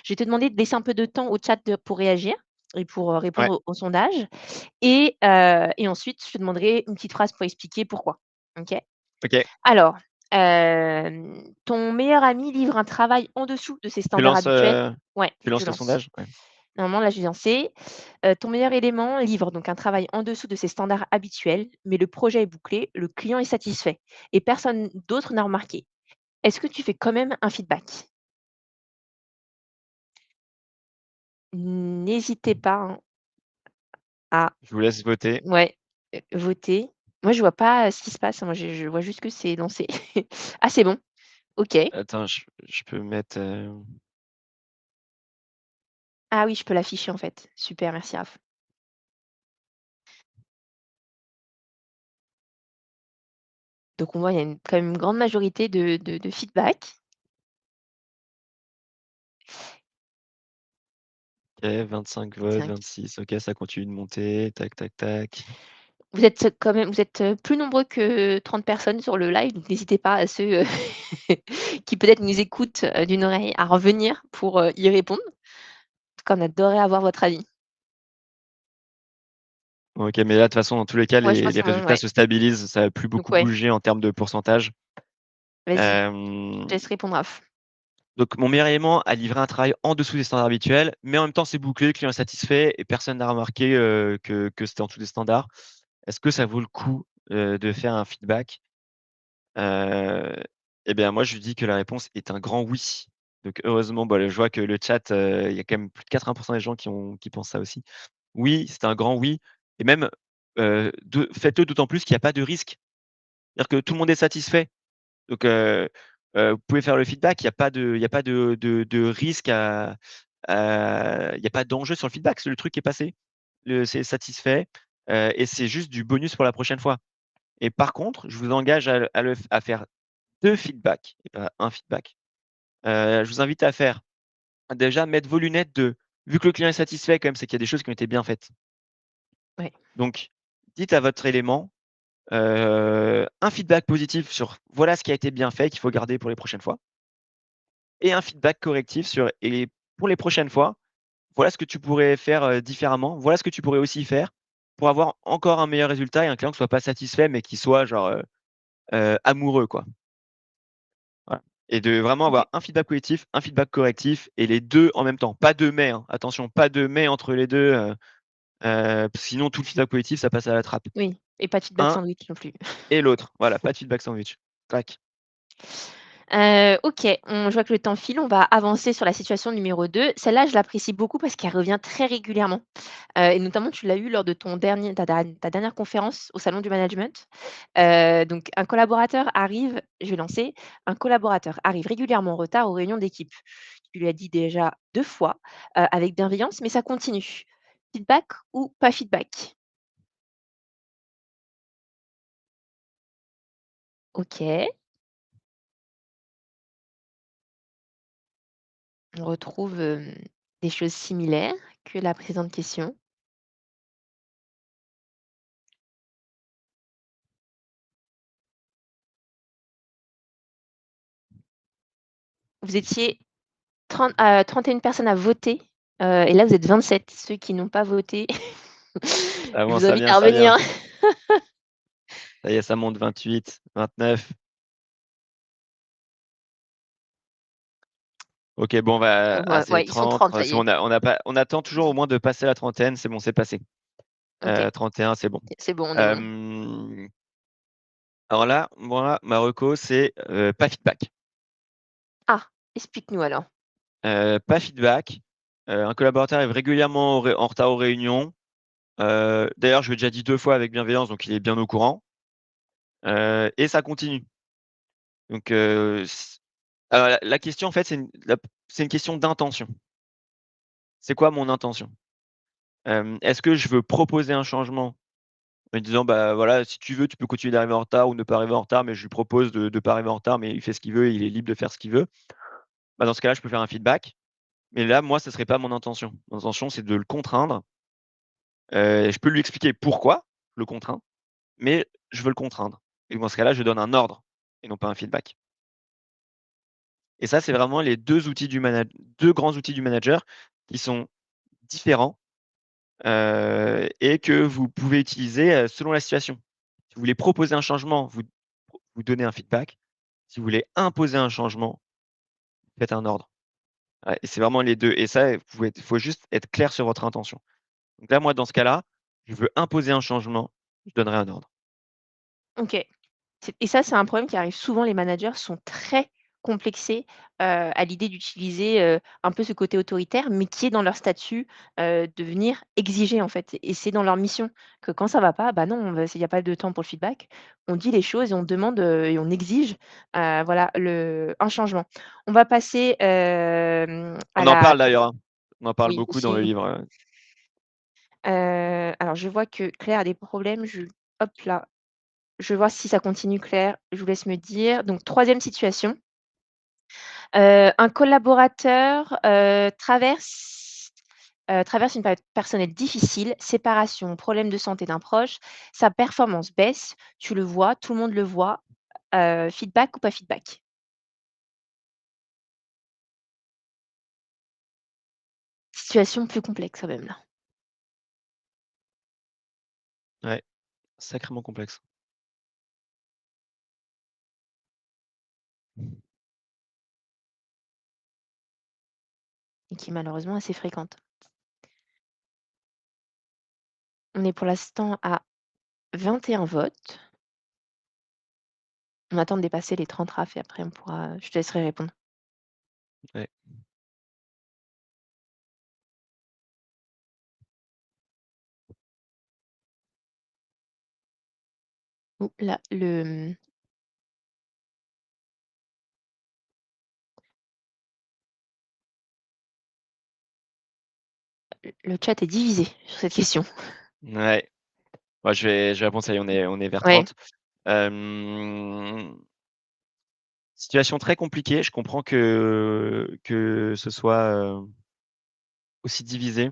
Je vais te demander de laisser un peu de temps au chat pour réagir et pour, Ouais, répondre au sondage et ensuite, je te demanderai une petite phrase pour expliquer pourquoi. OK? OK. Alors, ton meilleur ami livre un travail en dessous de ses Tu standards lances, habituels. Ouais, tu je lances le lance. sondage? Ouais. Normalement, là, je viens lancer. Ton meilleur élément livre donc un travail en dessous de ses standards habituels, mais le projet est bouclé, le client est satisfait et personne d'autre n'a remarqué. Est-ce que tu fais quand même un feedback? N'hésitez pas, hein, à Je vous laisse voter. ouais, voter. Moi, je vois pas, ce qui se passe, hein. Moi, je vois juste que c'est lancé. Ah, c'est bon. OK. Attends, je peux mettre, Ah oui, je peux l'afficher, en fait. Super, merci Raph. Donc on voit, il y a quand même une grande majorité de feedback. OK, 25 votes, 5. 26, OK, ça continue de monter. Tac, tac, tac. Vous êtes, plus nombreux que 30 personnes sur le live, donc n'hésitez pas à ceux, qui peut-être nous écoutent, d'une oreille à revenir pour, y répondre. En tout cas, on adorerait avoir votre avis. OK, mais là, de toute façon, dans tous les cas, Ouais, je crois les que c'est bon, résultats ouais. se stabilisent. Ça va plus Donc beaucoup ouais, bouger en termes de pourcentage. vas-y, je te Hem, laisse répondre, Raph. donc mon meilleur élément a livré un travail en dessous des standards habituels, mais en même temps, c'est bouclé, le client est satisfait et personne n'a remarqué, que c'était en dessous des standards. Est-ce que ça vaut le coup, de faire un feedback? Heu et bien, moi, je lui dis que la réponse est un grand oui. Donc heureusement, bah, je vois que le chat, il y a quand même plus de 80 des gens qui pensent ça aussi. Oui, c'est un grand oui et même, faites-le d'autant plus qu'il y a pas de risque. C'est-à-dire que tout le monde est satisfait. Donc vous pouvez faire le feedback, il y a pas de risque il y a pas d'enjeu sur le feedback, c'est le truc qui est passé. C'est satisfait, et c'est juste du bonus pour la prochaine fois. Et par contre, je vous engage à faire 2 feedbacks et pas 1 feedback. Je vous invite à faire déjà mettre vos lunettes de vu que le client est satisfait quand même, c'est qu'il y a des choses qui ont été bien faites. Ouais, Donc dites à votre élément, un feedback positif sur voilà ce qui a été bien fait, qu'il faut garder pour les prochaines fois et un feedback correctif sur et pour les prochaines fois, voilà ce que tu pourrais faire, différemment. Voilà ce que tu pourrais aussi faire pour avoir encore un meilleur résultat et un client qui soit pas satisfait, mais qui soit genre, amoureux quoi. Voilà et de vraiment OK. avoir un feedback positif, un feedback correctif et les 2 en même temps. Pas de mais, hein, attention, pas de mais entre les 2, sinon tout le feedback positif, ça passe à la trappe. Oui et pas de feedback Un sandwich non plus. et l'autre, voilà, pas de feedback sandwich. Clac. OK, je vois que le temps file, on va avancer sur la situation numéro 2. Celle-là, je l'apprécie beaucoup parce qu'elle revient très régulièrement, et notamment tu l'as eu lors de ton dernier ta dernière conférence au salon du management. Donc un collaborateur arrive je vais lancer. Un collaborateur arrive régulièrement en retard aux réunions d'équipe. Tu lui as dit déjà 2 fois, avec bienveillance, mais ça continue. Feedback ou pas feedback? OK, on retrouve, des choses similaires que la précédente question. Vous étiez 31 personnes à voter, et là vous êtes 27. Ceux qui n'ont pas voté, Ça je avance, vous ça invite vient, à ça vient. revenir. Ça y est, ça monte 28, 29. OK, bon, bah, Ouais, c'est ouais, ils sont 30, 30, ça c'est y est. on attend toujours au moins de passer la trentaine, c'est bon, c'est passé. OK, 31, c'est bon. c'est bon, on est bon. Hem, alors là, moi, ma reco, c'est, pas feedback. Ah, explique-nous alors. Pas feedback, un collaborateur arrive régulièrement en retard aux réunions. D'ailleurs, je lui ai déjà dit 2 fois avec bienveillance, donc il est bien au courant, et ça continue. Donc alors la question, en fait, c'est une question d'intention. C'est quoi mon intention? Est-ce que je veux proposer un changement en lui disant: «Bah, voilà, si tu veux, tu peux continuer d'arriver en retard ou ne pas arriver en retard, mais je lui propose de pas arriver en retard, mais il fait ce qu'il veut, il est libre de faire ce qu'il veut». Bah, dans ce cas-là, je peux faire un feedback, mais là, moi, ce serait pas mon intention. Mon intention, c'est de le contraindre, je peux lui expliquer pourquoi je le contrains, mais je veux le contraindre et dans ce cas-là, je donne un ordre et non pas un feedback et ça, c'est vraiment les 2 grands outils du manager qui sont différents, et que vous pouvez utiliser, selon la situation. Si vous voulez proposer un changement, vous donnez un feedback. Si vous voulez imposer un changement, faites un ordre. Ouais et c'est vraiment les 2 et ça, faut juste être clair sur votre intention. Donc là, moi, dans ce cas-là, je veux imposer un changement, je donnerai un ordre. OK. Et ça, c'est un problème qui arrive souvent. Les managers sont très complexés, à l'idée d'utiliser, un peu ce côté autoritaire, mais qui est dans leur statut, de venir exiger, en fait et c'est dans leur mission que quand ça va pas, bah, non, il y a pas de temps pour le feedback. On dit les choses et on demande, et on exige, voilà, un changement. On va passer, à On en la parle d'ailleurs, hein. On en parle oui, beaucoup dans le aussi, livre, alors je vois que Claire a des problèmes, hop là, je vois si ça continue clair, je vous laisse me dire. Donc troisième situation, un collaborateur, traverse une période personnelle difficile, séparation, problème de santé d'un proche, sa performance baisse, tu le vois, tout le monde le voit, feedback ou pas feedback? Situation plus complexe quand même là Ouais, sacrément complexe. et qui est malheureusement assez fréquente. On est pour l'instant à 21 votes. On attend de dépasser les 30 raf et après on pourra je te laisserai répondre. Ouais. Ouh là, le chat est divisé sur cette question. Ouais. Moi, je vais répondre, ça y est, on est vers Ouais, 30. Situation très compliquée. Je comprends que ce soit, aussi divisé.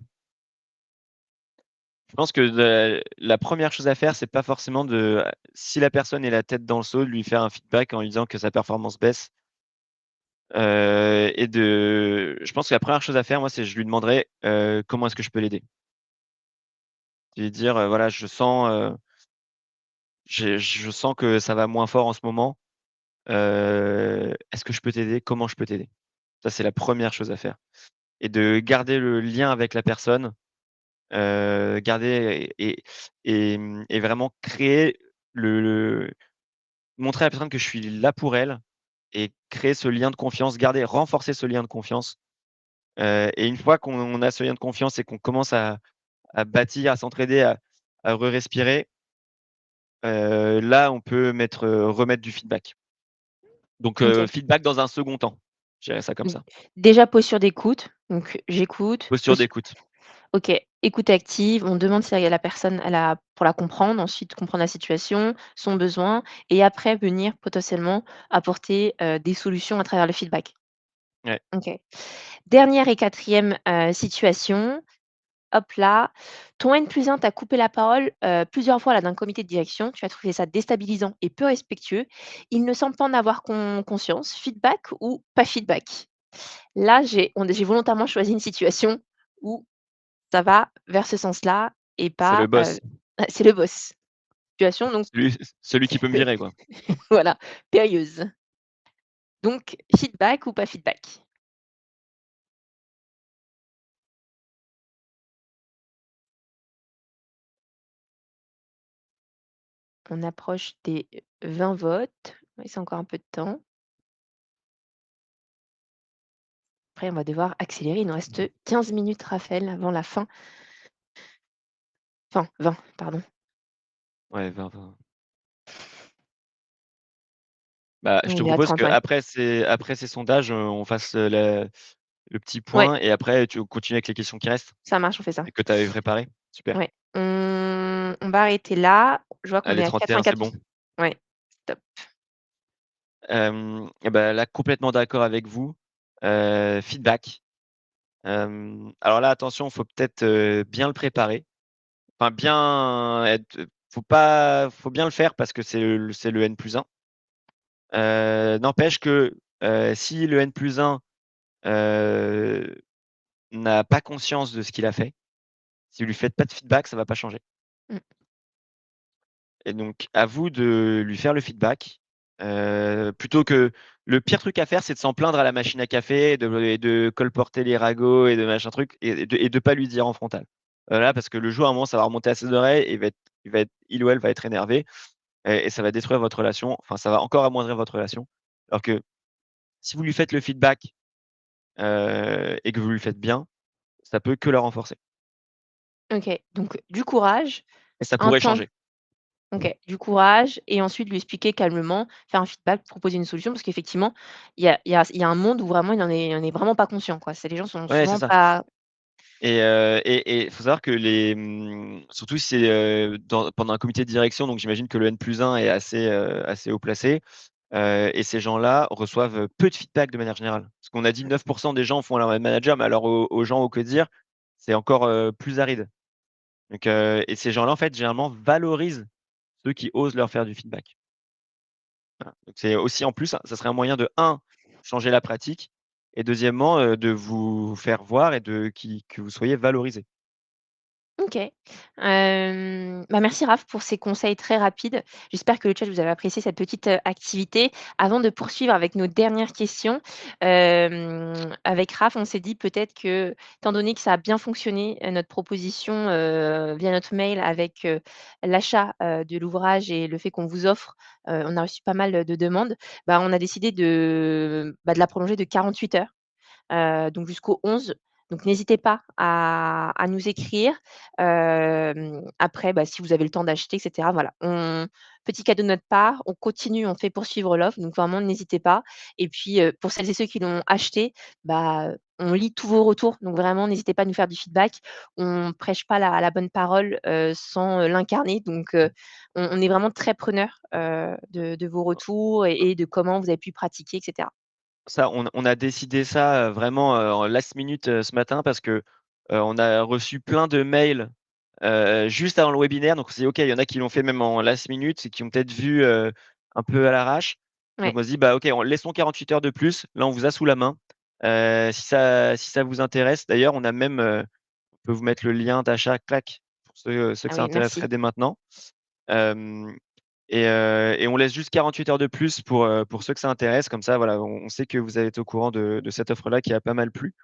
Je pense que la 1re chose à faire, c'est pas forcément si la personne est la tête dans le seau, de lui faire un feedback en lui disant que sa performance baisse, je pense que la 1re chose à faire, moi, c'est je lui demanderais, comment est-ce que je peux l'aider? Je vais lui dire, voilà, je sens que ça va moins fort en ce moment, est-ce que je peux t'aider? Comment je peux t'aider? Ça, c'est la 1re chose à faire et de garder le lien avec la personne, garder et vraiment créer le montrer à la personne que je suis là pour elle et créer ce lien de confiance, renforcer ce lien de confiance, et une fois qu'on a ce lien de confiance et qu'on commence à bâtir, à s'entraider, à respirer, là, on peut remettre du feedback. Donc OK. feedback dans un second temps, je dirais ça comme Donc ça. déjà posture d'écoute, donc j'écoute, Posture d'écoute. OK, écoute active, on demande si la personne elle a pour la comprendre, ensuite comprendre la situation, son besoin et après venir potentiellement apporter, des solutions à travers le feedback. Ouais, OK. Dernière et quatrième situation, hop là, ton N+1 t'a coupé la parole, plusieurs fois là d'un comité de direction, tu as trouvé ça déstabilisant et peu respectueux. Il ne semble pas en avoir conscience, feedback ou pas feedback? Là, j'ai volontairement choisi une situation où ça va vers ce sens-là et c'est le pas, boss, c'est le boss. Situation donc celui qui peut me pé virer, quoi. voilà, périlleuse. Donc feedback ou pas feedback? On approche des 20 votes. Il reste encore un peu de temps. Après, on va devoir accélérer. Il nous reste 15 minutes, Raphaël, avant la fin. Enfin, 20, pardon. Ouais, 20. Bah, je te On est à propose 30, ouais. après ces sondages, on fasse, le petit Ouais, point et après tu continues avec les questions qui restent ça marche, on fait ça. et que tu avais préparées? Super. Ouais. On va arrêter là. Je vois qu'on Allez, est à 31, c'est 84. bon. Ouais, top. Et bah, là, complètement d'accord avec vous. Feedback. Alors là, attention, faut peut-être, bien le préparer. Enfin bien être faut bien le faire parce que c'est le N+1. N'empêche que, si le N+1, heu, n'a pas conscience de ce qu'il a fait, si vous lui faites pas de feedback, ça va pas changer. Mmh. Et donc à vous de lui faire le feedback, plutôt que le pire truc à faire, c'est de s'en plaindre à la machine à café et de colporter les ragots et de machin truc et de pas lui dire en frontal. Voilà, parce que le jour, à un moment, ça va remonter à ses oreilles et il ou elle va être énervé et ça va détruire votre relation, enfin, ça va encore amoindrir votre relation. Alors que si vous lui faites le feedback, et que vous lui faites bien, ça peut que la renforcer OK, donc du courage, et ça un pourrait temps changer. OK, du courage et ensuite lui expliquer calmement, faire un feedback, proposer une solution parce qu'effectivement, il y a un monde où vraiment il en est vraiment pas conscient, quoi. C'est les gens sont Ouais, c'est souvent ça. pas Et faut savoir que surtout si c'est, pendant un comité de direction, donc j'imagine que le N+1 est assez haut placé, et ces gens-là reçoivent peu de feedback de manière générale. Parce qu'on a dit 9 des gens font leur manager, mais alors aux gens au CODIR, c'est encore, plus aride. Donc et ces gens-là, en fait, généralement valorisent ceux qui osent leur faire du feedback. Voilà. Donc c'est aussi en plus, ça serait un moyen de changer la pratique et deuxièmement, de vous faire voir et que vous soyez valorisés. OK. Bah, merci Raph pour ces conseils très rapides. J'espère que le chat vous avez apprécié cette petite, activité. Avant de poursuivre avec nos dernières questions, avec Raph, on s'est dit peut-être que, étant donné que ça a bien fonctionné, notre proposition, via notre mail avec, l'achat, de l'ouvrage et le fait qu'on vous offre, on a reçu pas mal, de demandes, bah, on a décidé de la prolonger de 48 heures. Donc jusqu'au 11. Donc n'hésitez pas à nous écrire. Après, bah, si vous avez le temps d'acheter et cetera, voilà. Petit cadeau de notre part, on continue, on fait poursuivre l'offre, donc vraiment n'hésitez pas et puis, pour celles et ceux qui l'ont acheté, bah, on lit tous vos retours, donc vraiment n'hésitez pas à nous faire du feedback. On prêche pas la bonne parole, sans, l'incarner, donc on est vraiment très preneurs, de vos retours et de comment vous avez pu pratiquer et cetera. Ça, on a décidé ça, vraiment, en last minute, ce matin parce que, on a reçu plein de mails, juste avant le webinaire. Donc on s'est dit: «OK, il y en a qui l'ont fait même en last minute et qui ont peut-être vu, un peu à l'arrache». Donc Ouais. on se dit: «Bah, OK, on laissons 48 heures de plus. Là, on vous a sous la main. Si ça vous intéresse» d'ailleurs, on a même, on peut vous mettre le lien d'achat, clac, pour ceux que Ah ça oui, intéresserait merci. dès maintenant. Hem et on laisse juste 48 heures de plus pour ceux que ça intéresse. Comme ça, voilà, on sait que vous allez être au courant de cette offre-là qui a pas mal plu,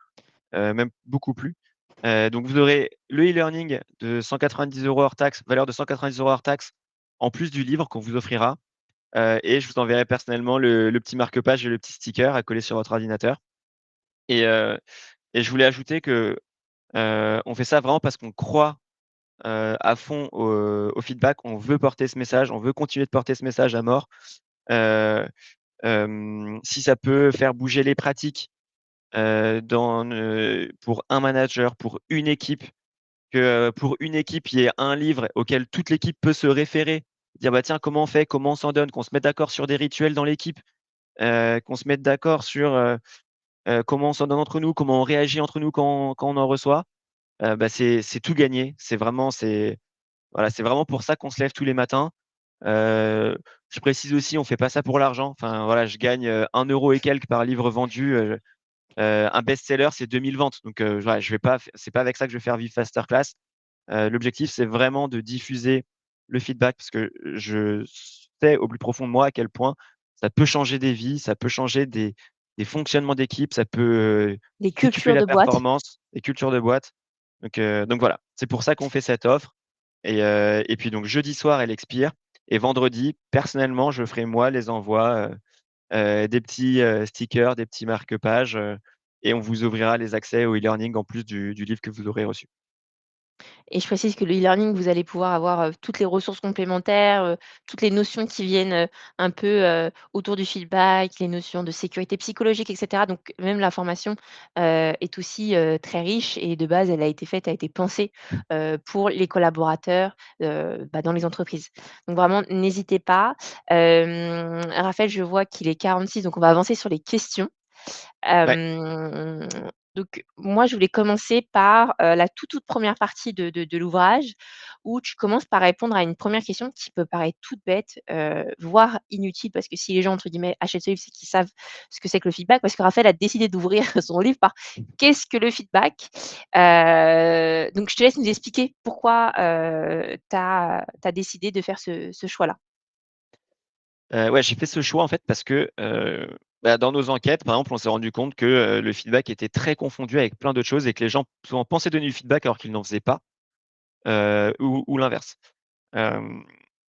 même beaucoup plu. Donc vous aurez le e-learning de 190 € hors taxe, valeur de 190 € hors taxe, en plus du livre qu'on vous offrira, et je vous enverrai personnellement le petit marque-page et le petit sticker à coller sur votre ordinateur et heu et je voulais ajouter que, on fait ça vraiment parce qu'on croit à fond au feedback. On veut porter ce message, on veut continuer de porter ce message à mort. Heu, Si ça peut faire bouger les pratiques, pour un manager, pour une équipe, que, pour une équipe, il y ait un livre auquel toute l'équipe peut se référer. Dire: «Bah, tiens, comment on fait? Comment on s'en donne?» Qu'on se mette d'accord sur des rituels dans l'équipe, qu'on se mette d'accord sur, comment on s'en donne entre nous, comment on réagit entre nous quand on en reçoit. Bah, c'est tout gagné. Voilà, c'est vraiment pour ça qu'on se lève tous les matins. Heu, je précise aussi, on fait pas ça pour l'argent. Enfin, voilà, je gagne, 1 € et quelques par livre vendu, un best-seller, c'est 2000 ventes. Donc, voilà, je vais pas f c'est pas avec ça que je vais faire vivre Fasterclass. L'objectif, c'est vraiment de diffuser le feedback parce que je sais au plus profond de moi à quel point ça peut changer des vies, ça peut changer des fonctionnements d'équipe, ça peut, Les décupler cultures la de boîte. performance, les cultures de boîte. Donc voilà, c'est pour ça qu'on fait cette offre et puis donc jeudi soir, elle expire et vendredi, personnellement, je ferai moi les envois, des petits, stickers, des petits marque-pages, et on vous ouvrira les accès au e-learning en plus du livre que vous aurez reçu. Et je précise que le e-learning, vous allez pouvoir avoir, toutes les ressources complémentaires, toutes les notions qui viennent, un peu, autour du feedback, les notions de sécurité psychologique et cetera. Donc même la formation, est aussi, très riche et de base, elle a été faite, a été pensée, pour les collaborateurs, bah, dans les entreprises. Donc vraiment, n'hésitez pas. Raphaël, je vois qu'il est 46, donc on va avancer sur les questions. Ouais. Hem, donc moi, je voulais commencer par, la toute première partie de l'ouvrage où tu commences par répondre à une première question qui peut paraître toute bête, voire inutile parce que si les gens, entre guillemets, «achètent ce livre», c'est qu'ils savent ce que c'est que le feedback. Parce que Raphaël a décidé d'ouvrir son livre par: «Qu'est-ce que le feedback?» Donc je te laisse nous expliquer pourquoi, tu as décidé de faire ce choix-là. Ouais, j'ai fait ce choix en fait parce que, bah, dans nos enquêtes, par exemple, on s'est rendu compte que, le feedback était très confondu avec plein d'autres choses et que les gens souvent pensaient donner du feedback alors qu'ils n'en faisaient pas, ou l'inverse. Hem,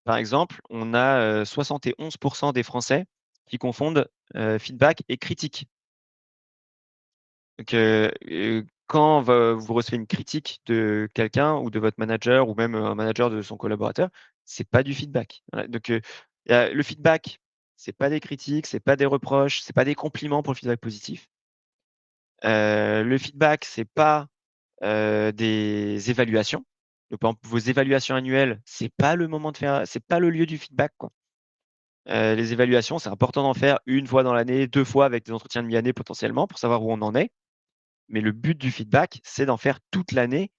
Par exemple, on a, 71 des Français qui confondent, feedback et critique. Donc, quand vous recevez une critique de quelqu'un ou de votre manager ou même, un manager de son collaborateur, c'est pas du feedback. Voilà, donc, le feedback, c'est pas des critiques, c'est pas des reproches, c'est pas des compliments pour le feedback positif. Le feedback, c'est pas, des évaluations. Donc par exemple, vos évaluations annuelles, c'est pas le moment de faire c'est pas le lieu du feedback, quoi. Les évaluations, c'est important d'en faire 1 fois dans l'année, 2 fois avec des entretiens de mi-année potentiellement pour savoir où on en est. Mais le but du feedback, c'est d'en faire toute l'année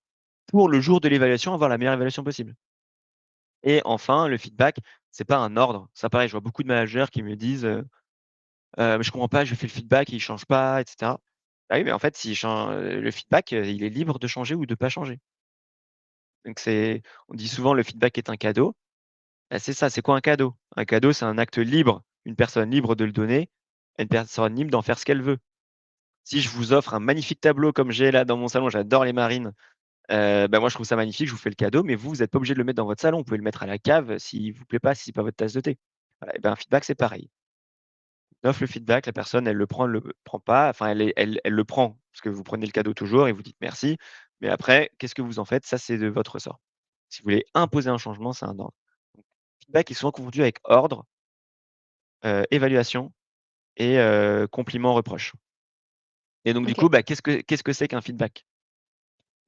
pour le jour de l'évaluation, avoir la meilleure évaluation possible. Et enfin, le feedback, c'est pas un ordre. Ça pareil, je vois beaucoup de managers qui me disent: «Mais je comprends pas, je fais le feedback et il change pas» et cetera. Bah oui, mais en fait, s'il chan le feedback, il est libre de changer ou de pas changer. Donc on dit souvent: «Le feedback est un cadeau». Bah, c'est ça, c'est quoi un cadeau? Un cadeau, c'est un acte libre, une personne libre de le donner, et une personne libre d'en faire ce qu'elle veut. Si je vous offre un magnifique tableau comme j'ai là dans mon salon, j'adore les marines, bah, moi je trouve ça magnifique, je vous fais le cadeau, mais vous, vous êtes pas obligé de le mettre dans votre salon. Vous pouvez le mettre à la cave s'il vous plaît pas, si c'est pas votre tasse de thé. Voilà, et ben, un feedback, c'est pareil. On offre le feedback, la personne, elle le prend pas, enfin elle le prend, parce que vous prenez le cadeau toujours et vous dites merci, mais après, qu'est-ce que vous en faites? Ça, c'est de votre ressort. Si vous voulez imposer un changement, c'est un ordre. Donc feedback est souvent confondu avec ordre, évaluation et compliment, reproche. Et donc du OK, coup, bah, qu'est-ce que c'est qu'un feedback?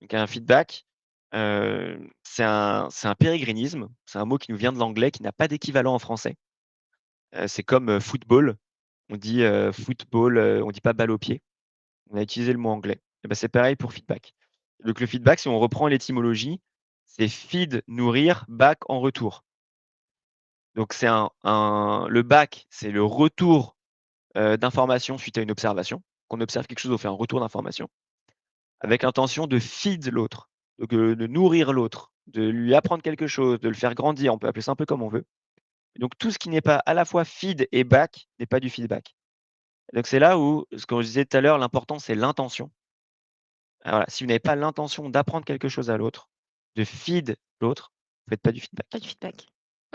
Donc un feedback, c'est un pérégrinisme, c'est un mot qui nous vient de l'anglais, qui n'a pas d'équivalent en français. C'est comme, football, on dit, football, on dit pas balle au pied. On a utilisé le mot anglais. Et bah, c'est pareil pour feedback. Donc le feedback, si on reprend l'étymologie, c'est feed, nourrir, back, en retour. Donc c'est le back, c'est le retour, d'informations suite à une observation. On observe quelque chose, on fait un retour d'information avec l'intention de feed l'autre, donc de nourrir l'autre, de lui apprendre quelque chose, de le faire grandir, on peut appeler ça un peu comme on veut. Donc tout ce qui n'est pas à la fois feed et back n'est pas du feedback. Donc c'est là où, ce que je disais tout à l'heure, l'important c'est l'intention. Ah voilà, si vous n'avez pas l'intention d'apprendre quelque chose à l'autre, de feed l'autre, vous faites pas du pas feedback. de feedback.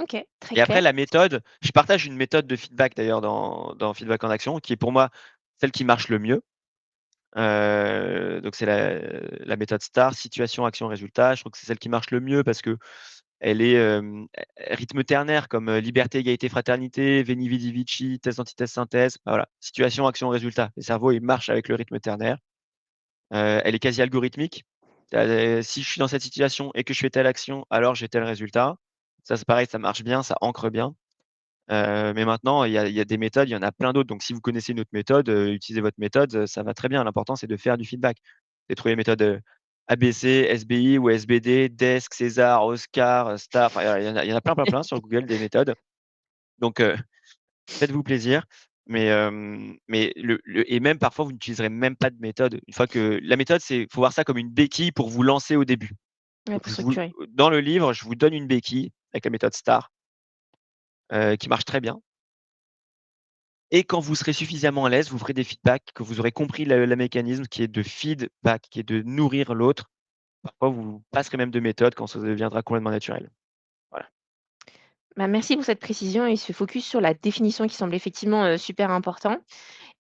OK, très Et après clair. la méthode, je partage une méthode de feedback d'ailleurs dans Feedback en action, qui est pour moi celle qui marche le mieux. Donc c'est la méthode STAR, situation, action, résultat. Je trouve que c'est celle qui marche le mieux parce qu'elle est, rythme ternaire comme, liberté, égalité, fraternité, veni, vidi, vici, thèse, antithèse, synthèse. Bah, voilà, situation, action, résultat. Le cerveau, il marche avec le rythme ternaire. Elle est quasi algorithmique. Si je suis dans cette situation et que je fais telle action, alors j'ai tel résultat. Ça, c'est pareil, ça marche bien, ça ancre bien. Mais maintenant, il y a des méthodes, il y en a plein d'autres. Donc si vous connaissez une autre méthode, utilisez votre méthode, ça va très bien. L'important, c'est de faire du feedback. Et trouver les méthodes, ABC, SBI ou SBD, DESC, César, Oscar, STAR, enfin, il y en a plein, plein, plein sur Google des méthodes. Donc faites-vous plaisir, mais et même parfois, vous n'utiliserez même pas de méthode. Une fois que la méthode, faut voir ça comme une béquille pour vous lancer au début. Ouais, Donc pour structurer. dans le livre, je vous donne une béquille avec la méthode STAR, qui marche très bien, et quand vous serez suffisamment à l'aise, vous ferez des feedbacks, que vous aurez compris le mécanisme qui est de feedback, qui est de nourrir l'autre. Parfois, vous passerez même de méthode quand ça deviendra complètement naturel. Voilà. Bah, merci pour cette précision et ce focus sur la définition qui semble effectivement, super important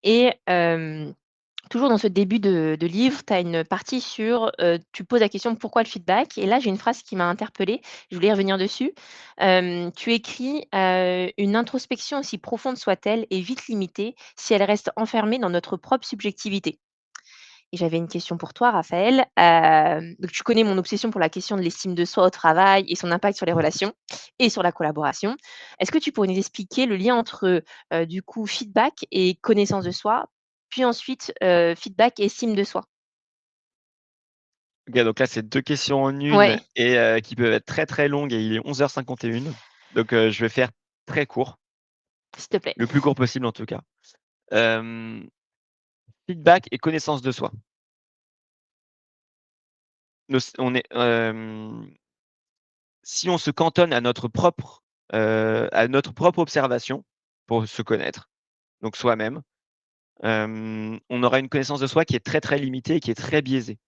et toujours dans ce début de livre, tu as une partie sur, tu poses la question: «Pourquoi le feedback?» et là, j'ai une phrase qui m'a interpellée, je voulais y revenir dessus. Tu écris, «Une introspection aussi profonde soit-elle est vite limitée si elle reste enfermée dans notre propre subjectivité». Et j'avais une question pour toi, Raphaël. Donc tu connais mon obsession pour la question de l'estime de soi au travail et son impact sur les relations et sur la collaboration. Est-ce que tu pourrais nous expliquer le lien entre, du coup, feedback et connaissance de soi, puis ensuite, feedback et estime de soi? OK, donc là, c'est 2 questions en une Ouais, et qui peuvent être très, très longues, et il est 11h51. Donc je vais faire très court, s'il te plaît. le plus court possible en tout cas. Hem, Feedback et connaissance de soi. Nos on est, Si on se cantonne à notre propre observation pour se connaître, donc soi-même, on aura une connaissance de soi qui est très, très limitée et qui est très biaisée.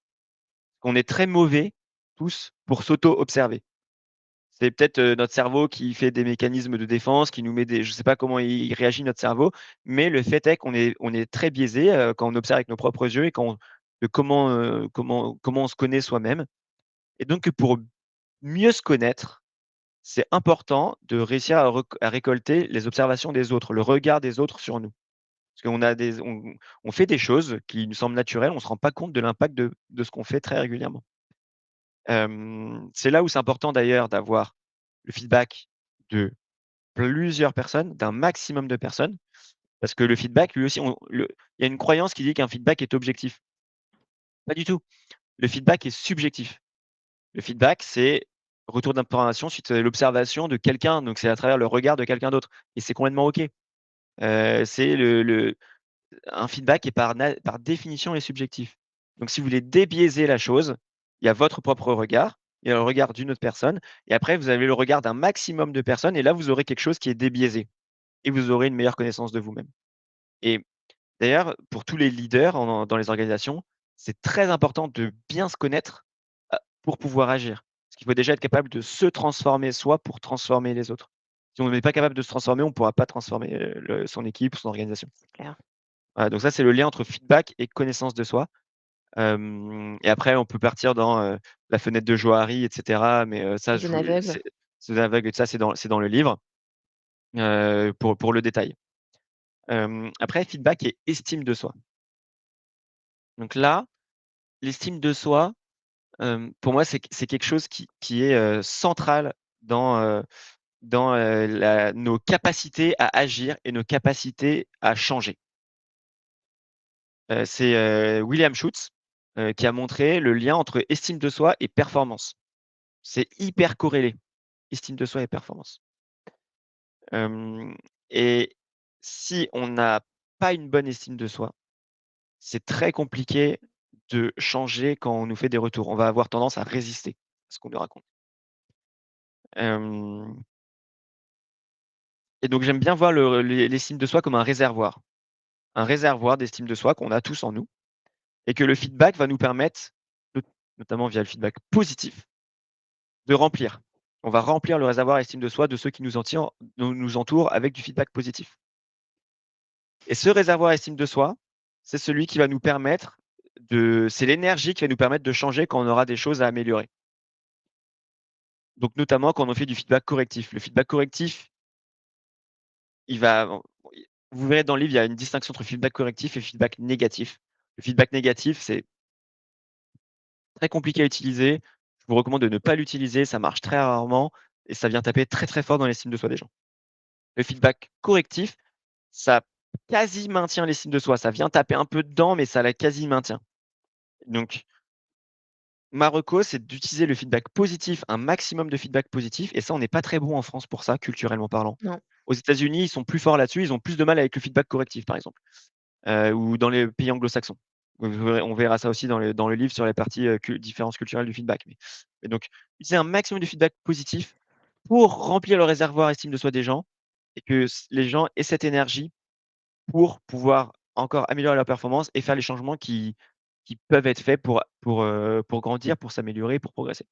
On est très mauvais tous pour s'auto-observer. C'est peut-être, notre cerveau qui fait des mécanismes de défense, qui nous met des je ne sais pas comment il réagit notre cerveau, mais le fait est qu'on est très biaisé, quand on observe avec nos propres yeux et quand on de comment on se connaît soi-même, et donc pour mieux se connaître, c'est important de réussir à récolter les observations des autres, le regard des autres sur nous. Parce qu'on a des on fait des choses qui nous semblent naturelles, on se rend pas compte de l'impact de ce qu'on fait très régulièrement. C'est là où c'est important d'ailleurs d'avoir le feedback de plusieurs personnes, d'un maximum de personnes, parce que le feedback lui aussi il y a une croyance qui dit qu'un feedback est objectif. Pas du tout. Le feedback est subjectif. Le feedback, c'est retour d'information suite à l'observation de quelqu'un, donc c'est à travers le regard de quelqu'un d'autre et c'est complètement OK. C'est le un feedback est par définition est subjectif. Donc si vous voulez débiaiser la chose, il y a votre propre regard, il y a le regard d'une autre personne et après vous avez le regard d'un maximum de personnes et là vous aurez quelque chose qui est débiaisé et vous aurez une meilleure connaissance de vous-même. Et d'ailleurs, pour tous les leaders dans les organisations, c'est très important de bien se connaître, pour pouvoir agir. Parce qu'il faut déjà être capable de se transformer soi pour transformer les autres. Si on n'est pas capable de se transformer, on ne pourra pas transformer, son équipe ou son organisation. C'est clair. Voilà, donc ça, c'est le lien entre feedback et connaissance de soi. Et après on peut partir dans, la fenêtre de Johari et cetera, mais, ça je Vision vous aveugle. c'est aveugle et ça, c'est dans le livre, pour le détail. Après feedback et estime de soi. Donc là, l'estime de soi, pour moi, c'est quelque chose qui est, central dans, nos capacités à agir et nos capacités à changer. C'est, William Schutz, qui a montré le lien entre estime de soi et performance. C'est hyper corrélé, estime de soi et performance. Hem et si on n'a pas une bonne estime de soi, c'est très compliqué de changer quand on nous fait des retours. On va avoir tendance à résister à ce qu'on nous raconte. Hem Et donc j'aime bien voir l'estime de soi comme un réservoir d'estime de soi qu'on a tous en nous et que le feedback va nous permettre, not notamment via le feedback positif, de remplir. On va remplir le réservoir estime de soi de ceux qui nous entourent avec du feedback positif. Et ce réservoir estime de soi, c'est celui qui va nous permettre c'est l'énergie qui va nous permettre de changer quand on aura des choses à améliorer. Donc notamment quand on fait du feedback correctif. Le feedback correctif, il va vous verrez dans le livre, il y a une distinction entre feedback correctif et feedback négatif. Le feedback négatif, c'est très compliqué à utiliser. Je vous recommande de ne pas l'utiliser, ça marche très rarement et ça vient taper très, très fort dans l'estime de soi des gens. Le feedback correctif, ça quasi maintient l'estime de soi. Ça vient taper un peu dedans, mais ça la quasi maintient. Donc ma reco, c'est d'utiliser le feedback positif, un maximum de feedback positif et ça, on n'est pas très bon en France pour ça, culturellement parlant. Non. Aux États-Unis, ils sont plus forts là-dessus, ils ont plus de mal avec le feedback correctif, par exemple. Ou dans les pays anglo-saxons. On verra ça aussi dans le livre sur les parties, différences culturelles du feedback. Mais donc, utiliser un maximum de feedback positif pour remplir le réservoir estime de soi des gens et que les gens aient cette énergie pour pouvoir encore améliorer leur performance et faire les changements qui peuvent être faits pour grandir, pour s'améliorer, pour progresser.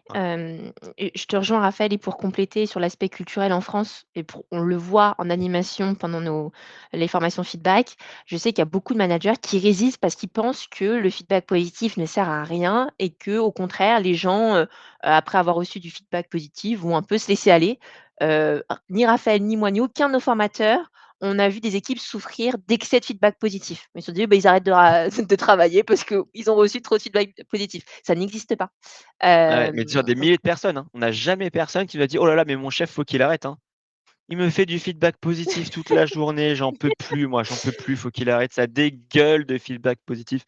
Voilà. Et je te rejoins Raphaël et pour compléter sur l'aspect culturel en France et pour on le voit en animation pendant les formations feedback, je sais qu'il y a beaucoup de managers qui résistent parce qu'ils pensent que le feedback positif ne sert à rien et que au contraire les gens, après avoir reçu du feedback positif vont un peu se laisser aller. Ni Raphaël, ni moi, ni aucun de nos formateurs, on a vu des équipes souffrir d'excès de feedback positif. Ils se sont dit: «Bah, ils arrêtent de travailler parce qu'ils ont reçu trop de feedback positif». Ça n'existe pas. Ah ouais, mais sur des Donc milliers de personnes, hein. On n'a jamais personne qui nous a dit: «Oh là là, mais mon chef, faut qu'il arrête, hein. Il me fait du feedback positif toute la journée, j'en peux plus moi, j'en peux plus, faut qu'il arrête, ça dégueule de feedback positif».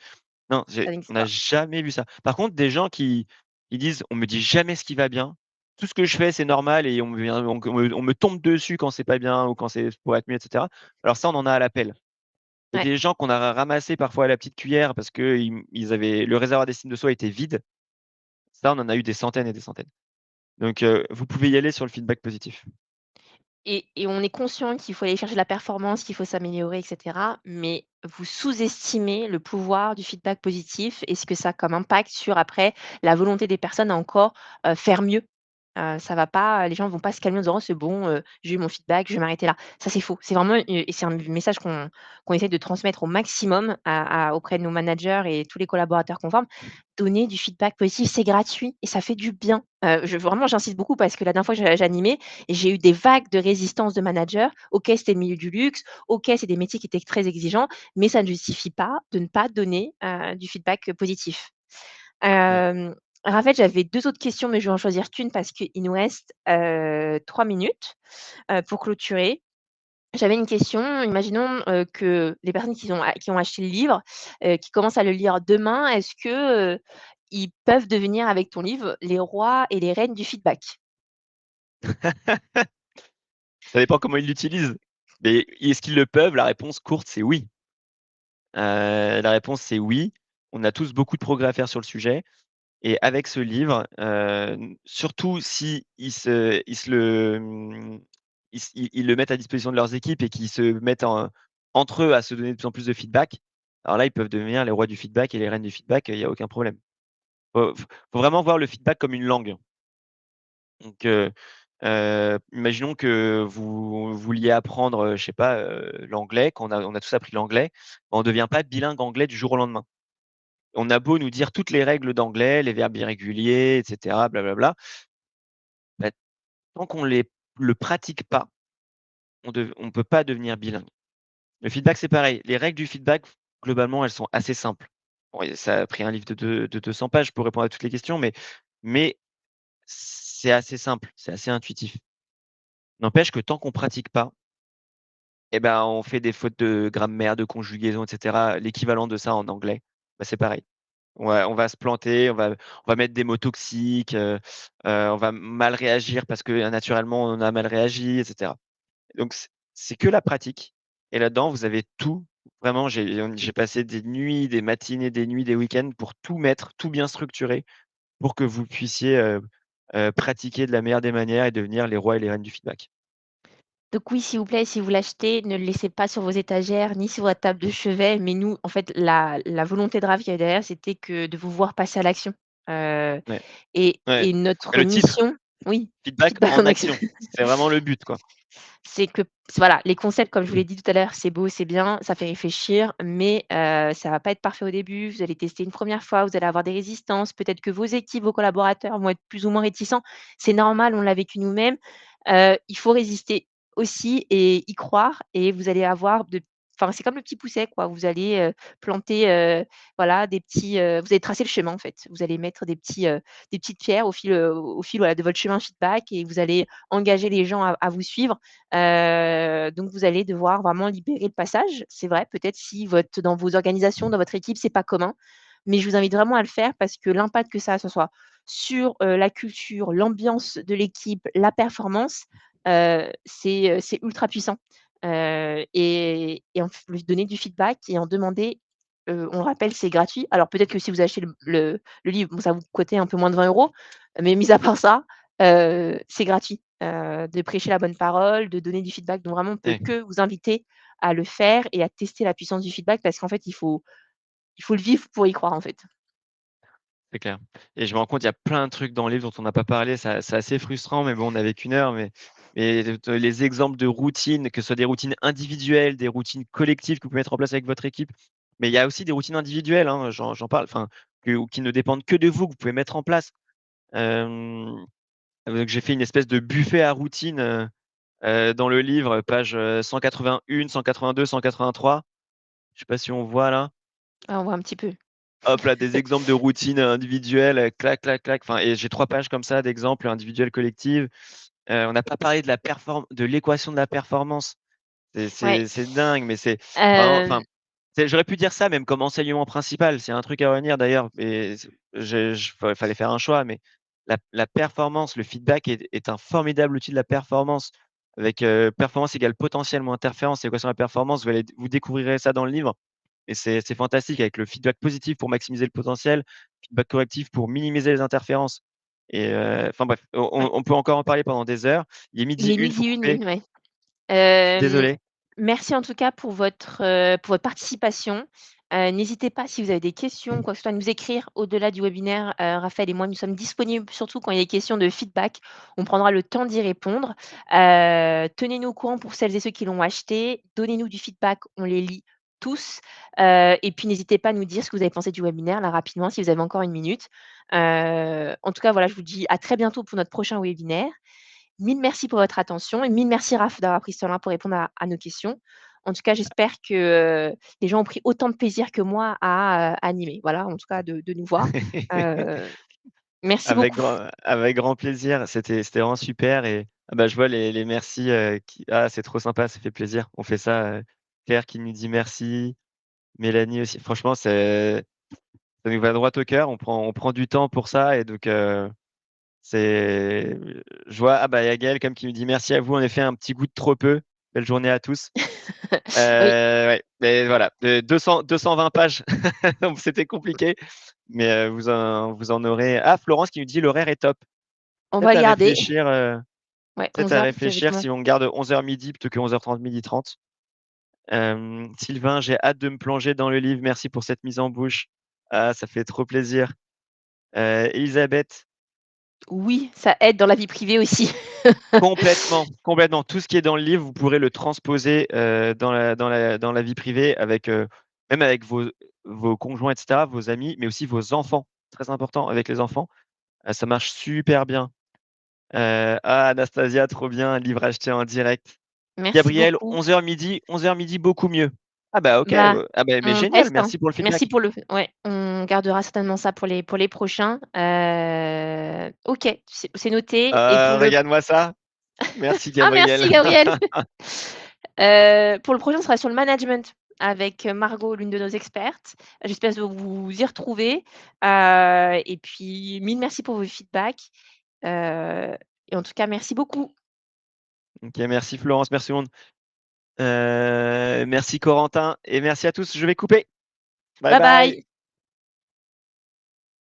Non, ça on n'existe n'a pas. jamais vu ça. Par contre, des gens qui ils disent: «On me dit jamais ce qui va bien. Tout ce que je fais, c'est normal et on me tombe dessus quand c'est pas bien ou quand c'est pour être mieux» et cetera. Alors ça, on en a à l'appel. Et Ouais. des gens qu'on a ramassés parfois à la petite cuillère parce qu'ils avaient le réservoir d'estime de soi était vide, ça, on en a eu des centaines et des centaines. Donc vous pouvez y aller sur le feedback positif. Et on est conscient qu'il faut aller chercher la performance, qu'il faut s'améliorer et cetera, mais vous sous-estimez le pouvoir du feedback positif et ce que ça a comme impact sur après la volonté des personnes à encore, faire mieux. Ça va pas, les gens vont pas se calmer en disant: «Oh c'est bon, j'ai eu mon feedback, je vais m'arrêter là». Ça c'est faux. C'est vraiment et c'est un message qu'on essaie de transmettre au maximum auprès de nos managers et tous les collaborateurs qu'on forme. Donner du feedback positif, c'est gratuit et ça fait du bien. Vraiment j'insiste beaucoup parce que la dernière fois que j'animais, j'ai eu des vagues de résistance de managers. OK, c'était le milieu du luxe, OK, c'est des métiers qui étaient très exigeants, mais ça ne justifie pas de ne pas donner, du feedback, positif. Mmh. En fait, j'avais 2 autres questions, mais je vais en choisir qu'une parce qu'il nous reste, 3 minutes, pour clôturer. J'avais une question, imaginons, que les personnes qui ont acheté le livre, qui commencent à le lire demain, est-ce que, ils peuvent devenir avec ton livre les rois et les reines du feedback? Ça dépend comment ils l'utilisent. Mais est-ce qu'ils le peuvent? La réponse courte, c'est oui. La réponse, c'est oui. On a tous beaucoup de progrès à faire sur le sujet et avec ce livre, surtout si ils le mettent à disposition de leurs équipes et qu'ils se mettent entre eux à se donner de plus en plus de feedback, alors là, ils peuvent devenir les rois du feedback et les reines du feedback, il y a aucun problème. Faut vraiment voir le feedback comme une langue. Donc, imaginons que vous vouliez apprendre, je sais pas, l'anglais, qu'on a tous appris l'anglais, on ne devient pas bilingue anglais du jour au lendemain. On a beau nous dire toutes les règles d'anglais, les verbes irréguliers et cetera, blablabla, bah, tant qu'on le pratique pas, on peut pas devenir bilingue. Le feedback, c'est pareil. Les règles du feedback, globalement, elles sont assez simples. Bon et ça a pris un livre de 200 pages pour répondre à toutes les questions, mais c'est assez simple, c'est assez intuitif. N'empêche que tant qu'on pratique pas et ben, on fait des fautes de grammaire, de conjugaison et cetera. L'équivalent de ça en anglais, bah, c'est pareil. On va se planter, on va mettre des mots toxiques, on va mal réagir parce que, naturellement, on a mal réagi et cetera. Donc c'est que la pratique et là-dedans, vous avez tout. Vraiment, j'ai passé des nuits, des matinées, des nuits, des week-ends pour tout mettre, tout bien structurer pour que vous puissiez, pratiquer de la meilleure des manières et devenir les rois et les reines du feedback. Donc oui, s'il vous plaît, si vous l'achetez, ne le laissez pas sur vos étagères, ni sur votre table de chevet. Mais nous, en fait, la volonté de Rav qu'il y avait derrière, c'était que de vous voir passer à l'action. Heu Ouais, et ouais. notre Le titre, mission oui, feedback feedback en en action. action, c'est vraiment le but, quoi. C'est que voilà, les concepts, comme je vous l'ai dit tout à l'heure, c'est beau, c'est bien, ça fait réfléchir, mais ça va pas être parfait au début. Vous allez tester une première fois, vous allez avoir des résistances, peut-être que vos équipes, vos collaborateurs vont être plus ou moins réticents. C'est normal, on l'a vécu nous-mêmes. Il faut résister aussi et y croire et vous allez avoir enfin, c'est comme le petit pousset, quoi. Vous allez, planter, voilà, vous allez tracer le chemin, en fait. Vous allez mettre des petites pierres au fil, voilà, de votre chemin feedback et vous allez engager les gens à vous suivre. Donc vous allez devoir vraiment libérer le passage. C'est vrai, peut-être si dans vos organisations, dans votre équipe, c'est pas commun, mais je vous invite vraiment à le faire parce que l'impact que ça a, que ce soit sur, la culture, l'ambiance de l'équipe, la performance, c'est ultra puissant. Et lui donner du feedback et en demander, on le rappelle, c'est gratuit. Alors peut-être que si vous achetez le livre, bon, ça va vous coûter un peu moins de 20 €, mais mis à part ça, c'est gratuit, de prêcher la bonne parole, de donner du feedback. Donc vraiment, on peut Ouais, que vous inviter à le faire et à tester la puissance du feedback parce qu'en fait, il faut le vivre pour y croire, en fait. c'est clair et je me rends compte, il y a plein de trucs dans le livre dont on n'a pas parlé, c'est assez frustrant, mais bon, on n'avait qu'1 heure, mais les exemples de routines, que ce soit des routines individuelles, des routines collectives que vous pouvez mettre en place avec votre équipe, mais il y a aussi des routines individuelles, hein, j'en parle, enfin, ou qui ne dépendent que de vous, que vous pouvez mettre en place. Hem, donc j'ai fait une espèce de buffet à routines, dans le livre, page, 181, 182, 183. Je sais pas si on voit là? Ah, on voit un petit peu. Hop là, des exemples de routines, individuelles, clac, clac, clac, enfin et j'ai 3 pages comme ça d'exemples individuels, collectives. On n'a pas parlé de l'équation de la performance. C'est Ouais, c'est c'est dingue, mais c'est vraiment hem, enfin, j'aurais pu dire ça même comme enseignement principal. C'est un truc à retenir d'ailleurs, mais fallait faire un choix, mais la performance, le feedback est un formidable outil de la performance avec, performance égale potentiel moins interférence, l'équation de la performance, vous découvrirez ça dans le livre et c'est fantastique avec le feedback positif pour maximiser le potentiel, feedback correctif pour minimiser les interférences et enfin bref, on ouais. on peut encore en parler pendant des heures. Il est Il midi est une, faut 12:01, couper. ouais. Hem, Désolé. Merci en tout cas pour votre participation. N'hésitez pas si vous avez des questions, quoi que ce soit, à nous écrire au-delà du webinaire. Raphaël et moi, nous sommes disponibles, surtout quand il y a des questions de feedback. On prendra le temps d'y répondre. Tenez-nous au courant pour celles et ceux qui l'ont acheté. Donnez-nous du feedback, on les lit tous. Et puis n'hésitez pas à nous dire ce que vous avez pensé du webinaire, là, rapidement, si vous avez encore une minute. En tout cas, voilà, je vous dis à très bientôt pour notre prochain webinaire. Mille merci pour votre attention et mille merci Raph d'avoir pris ce temps-là pour répondre à nos questions. En tout cas, j'espère que, les gens ont pris autant de plaisir que moi à, animer. Voilà, en tout cas de nous voir. Heu, Merci beaucoup. Avec grand plaisir. C'était vraiment super et ah bah, je vois les merci, qui c'est trop sympa, ça fait plaisir. On fait ça, Claire qui nous dit merci, Mélanie aussi. Franchement, ça nous va droit au cœur. On prend du temps pour ça et donc c'est je vois il y a Gaël comme qui nous dit: «Merci à vous, en effet, un petit goût de trop peu. Belle journée à tous». Oui, Ouais, mais voilà, 220 pages, donc c'était compliqué, mais vous en aurez Florence qui nous dit: «L'horaire est top». on va Peut-être le à garder. réfléchir, Ouais, peut-être à 11 heures réfléchir effectivement. si on garde 11h-12h plutôt que 11h30, 12h30. Sylvain: «J'ai hâte de me plonger dans le livre. Merci pour cette mise en bouche». Ah, ça fait trop plaisir. Elisabeth: Oui, ça aide dans la vie privée aussi. «Complètement, complètement. Tout ce qui est dans le livre, vous pourrez le transposer, dans la vie privée avec, même avec vos conjoints et cetera, vos amis, mais aussi vos enfants. Très important avec les enfants, ça marche super bien. Anastasia, trop bien, un livre acheté en direct. Merci Gabriel, beaucoup. 11h-12h, 11h-12h, beaucoup mieux. Ah bah, OK, Bah, mais on génial, teste, hein. merci pour le Merci feedback. pour le ouais, on gardera certainement ça pour les prochains. OK, c'est noté et pour le Regarde-moi ça. Merci ah Gabriel. merci Gabriel! Pour le prochain, on sera sur le management avec, Margot, l'une de nos expertes. J'espère de vous y retrouver, et puis mille merci pour vos feedbacks, heu et en tout cas merci beaucoup. OK, merci Florence, merci tout le monde. Merci Corentin et merci à tous. Je vais couper. Bye Bye bye. bye.